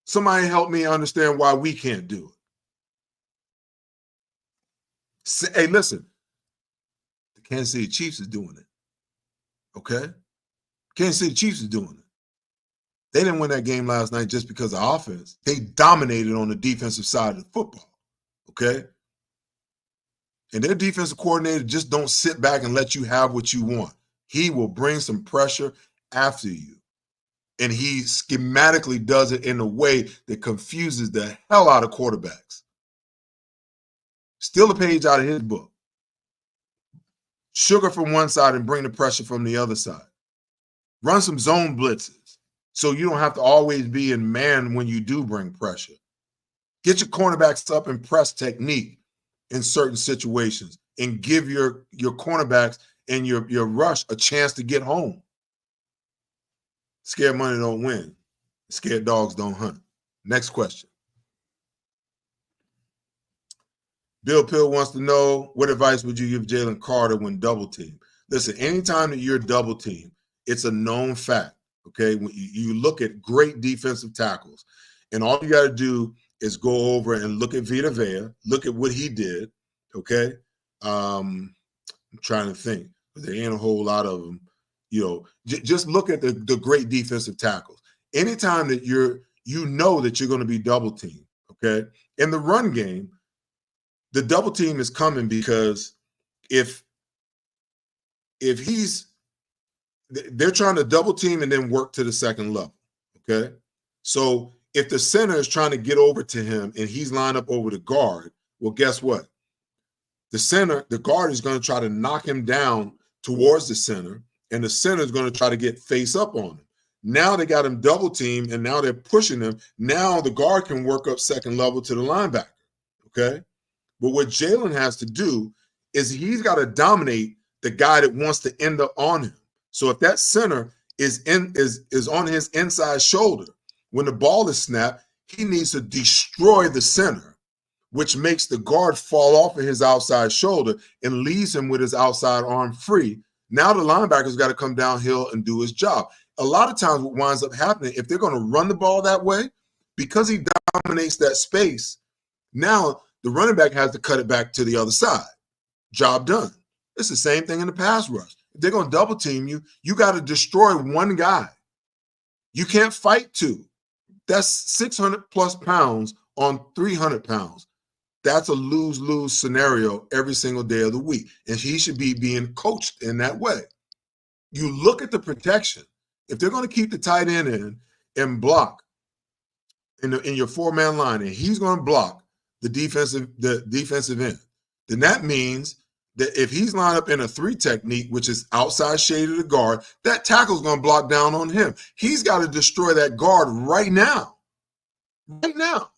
Somebody help me understand why we can't do it. Hey, listen. The Kansas City Chiefs is doing it. Okay? Kansas City Chiefs is doing it. They didn't win that game last night just because of offense. They dominated on the defensive side of the football. Okay? And their defensive coordinator just don't sit back and let you have what you want. He will bring some pressure after you. And he schematically does it in a way that confuses the hell out of quarterbacks. Steal a page out of his book. Sugar from one side and bring the pressure from the other side. Run some zone blitzes so you don't have to always be in man when you do bring pressure. Get your cornerbacks up in press technique in certain situations and give your cornerbacks and your rush a chance to get home. Scared money don't win. Scared dogs don't hunt. Next question. Bill Pill wants to know, what advice would you give Jalen Carter when double teamed? Listen, anytime that you're double teamed, it's a known fact, okay? When you look at great defensive tackles, and all you got to do is go over and look at Vita Vea, look at what he did, okay? I'm trying to think. There ain't a whole lot of them. Just look at the great defensive tackles. Anytime that you know that you're going to be double teamed, okay? In the run game, the double team is coming because if they're trying to double team and then work to the second level, okay? So if the center is trying to get over to him and he's lined up over the guard, well, guess what? The guard is going to try to knock him down towards the center, and the center is going to try to get face up on him. Now they got him double teamed, and now they're pushing him. Now the guard can work up second level to the linebacker, okay? But what Jalen has to do is he's got to dominate the guy that wants to end up on him. So if that center is on his inside shoulder, when the ball is snapped, he needs to destroy the center, which makes the guard fall off of his outside shoulder and leaves him with his outside arm free. Now the linebacker's got to come downhill and do his job. A lot of times what winds up happening, if they're going to run the ball that way, because he dominates that space, now the running back has to cut it back to the other side. Job done. It's the same thing in the pass rush. If they're going to double team you, you got to destroy one guy. You can't fight two. That's 600 plus pounds on 300 pounds. That's a lose-lose scenario every single day of the week. And he should be being coached in that way. You look at the protection. If they're going to keep the tight end in and block in your four-man line, and he's going to block the defensive end, then that means that if he's lined up in a 3 technique, which is outside shade of the guard, that tackle's going to block down on him. He's got to destroy that guard right now. Right now.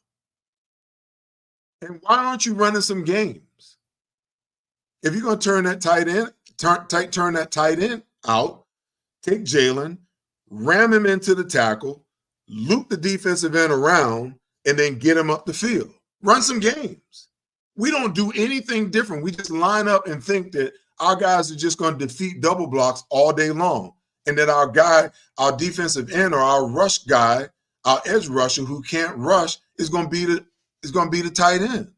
And why aren't you running some games? If you're going to turn that tight end, turn that tight end out, take Jalen, ram him into the tackle, loop the defensive end around, and then get him up the field. Run some games. We don't do anything different. We just line up and think that our guys are just going to defeat double blocks all day long, and that our defensive end or our rush guy, our edge rusher who can't rush is going to be the tight end.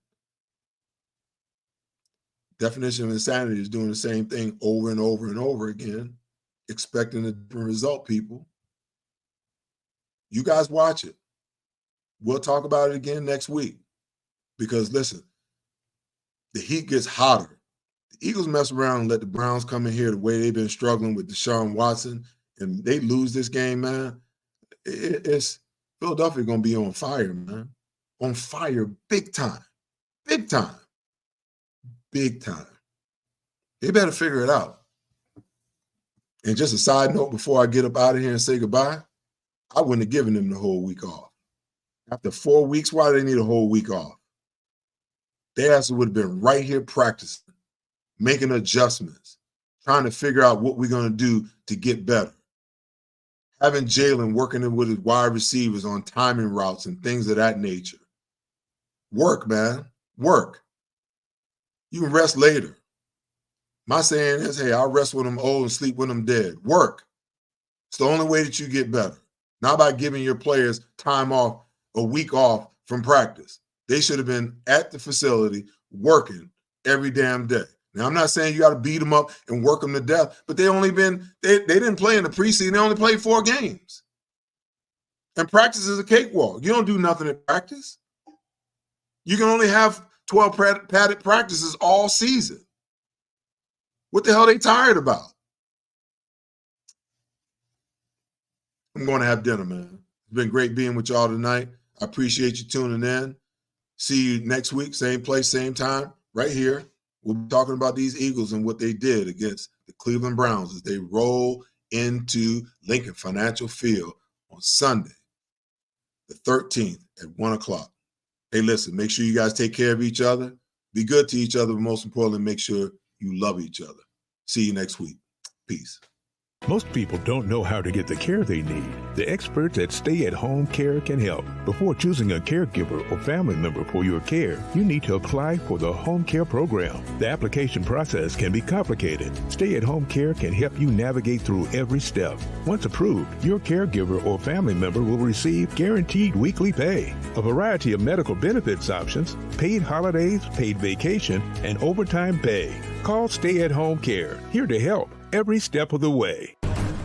Definition of insanity is doing the same thing over and over and over again, expecting a different result, people. You guys watch it. We'll talk about it again next week. Because listen, the heat gets hotter. The Eagles mess around and let the Browns come in here the way they've been struggling with Deshaun Watson, and they lose this game, man. It's Philadelphia going to be on fire, man. On fire big time. Big time. Big time. They better figure it out. And just a side note before I get up out of here and say goodbye, I wouldn't have given them the whole week off. After 4 weeks, why do they need a whole week off? They actually would have been right here practicing, making adjustments, trying to figure out what we're going to do to get better. Having Jalen working with his wide receivers on timing routes and things of that nature. Work, man. Work. You can rest later. My saying is, hey, I'll rest when I'm old and sleep when I'm dead. Work. It's the only way that you get better. Not by giving your players time off, a week off from practice. They should have been at the facility working every damn day. Now, I'm not saying you got to beat them up and work them to death, but they didn't play in the preseason. They only played 4 games. And practice is a cakewalk. You don't do nothing in practice. You can only have 12 padded practices all season. What the hell are they tired about? I'm going to have dinner, man. It's been great being with y'all tonight. I appreciate you tuning in. See you next week, same place, same time, right here. We'll be talking about these Eagles and what they did against the Cleveland Browns as they roll into Lincoln Financial Field on Sunday, the 13th at 1 o'clock. Hey, listen, make sure you guys take care of each other. Be good to each other, but most importantly, make sure you love each other. See you next week. Peace. Most people don't know how to get the care they need. The experts at Stay at Home Care can help. Before choosing a caregiver or family member for your care, you need to apply for the Home Care Program. The application process can be complicated. Stay at Home Care can help you navigate through every step. Once approved, your caregiver or family member will receive guaranteed weekly pay, a variety of medical benefits options, paid holidays, paid vacation, and overtime pay. Call Stay at Home Care, here to help every step of the way.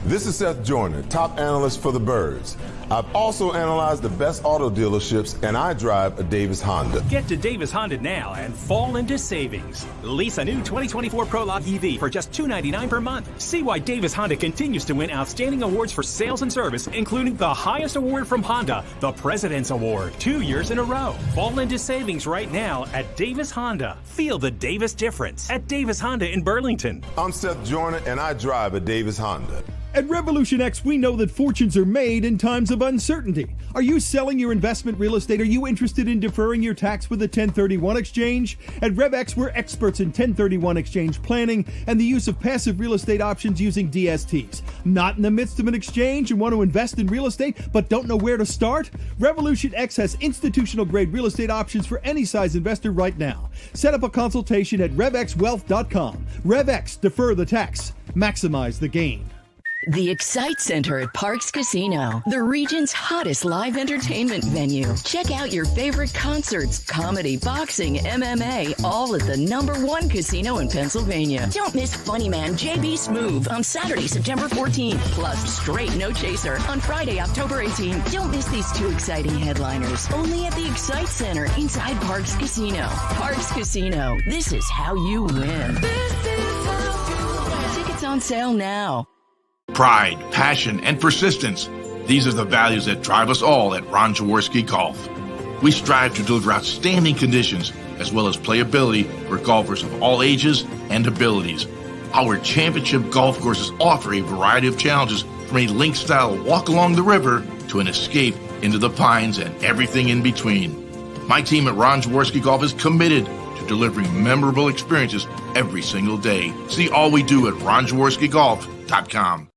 This is Seth Joyner, top analyst for the Birds. I've also analyzed the best auto dealerships, and I drive a Davis Honda. Get to Davis Honda now and fall into savings. Lease a new 2024 Prologue EV for just $299 per month. See why Davis Honda continues to win outstanding awards for sales and service, including the highest award from Honda, the President's Award, 2 years in a row. Fall into savings right now at Davis Honda. Feel the Davis difference at Davis Honda in Burlington. I'm Seth Joyner, and I drive a Davis Honda. At Revolution X, we know that fortunes are made in times of uncertainty. Are you selling your investment real estate? Are you interested in deferring your tax with a 1031 exchange? At RevX, we're experts in 1031 exchange planning and the use of passive real estate options using DSTs. Not in the midst of an exchange and want to invest in real estate but don't know where to start? Revolution X has institutional grade real estate options for any size investor right now. Set up a consultation at RevXWealth.com. RevX, defer the tax, maximize the gain. The Excite Center at Parks Casino, the region's hottest live entertainment venue. Check out your favorite concerts, comedy, boxing, MMA, all at the #1 casino in Pennsylvania. Don't miss Funny Man JB Smoove on Saturday, September 14th, plus Straight No Chaser on Friday, October 18th. Don't miss these two exciting headliners, only at the Excite Center inside Parks Casino. Parks Casino, this is how you win. Tickets on sale now. Pride, passion, and persistence. These are the values that drive us all at Ron Jaworski Golf. We strive to deliver outstanding conditions as well as playability for golfers of all ages and abilities. Our championship golf courses offer a variety of challenges from a link-style walk along the river to an escape into the pines and everything in between. My team at Ron Jaworski Golf is committed to delivering memorable experiences every single day. See all we do at ronjaworskigolf.com.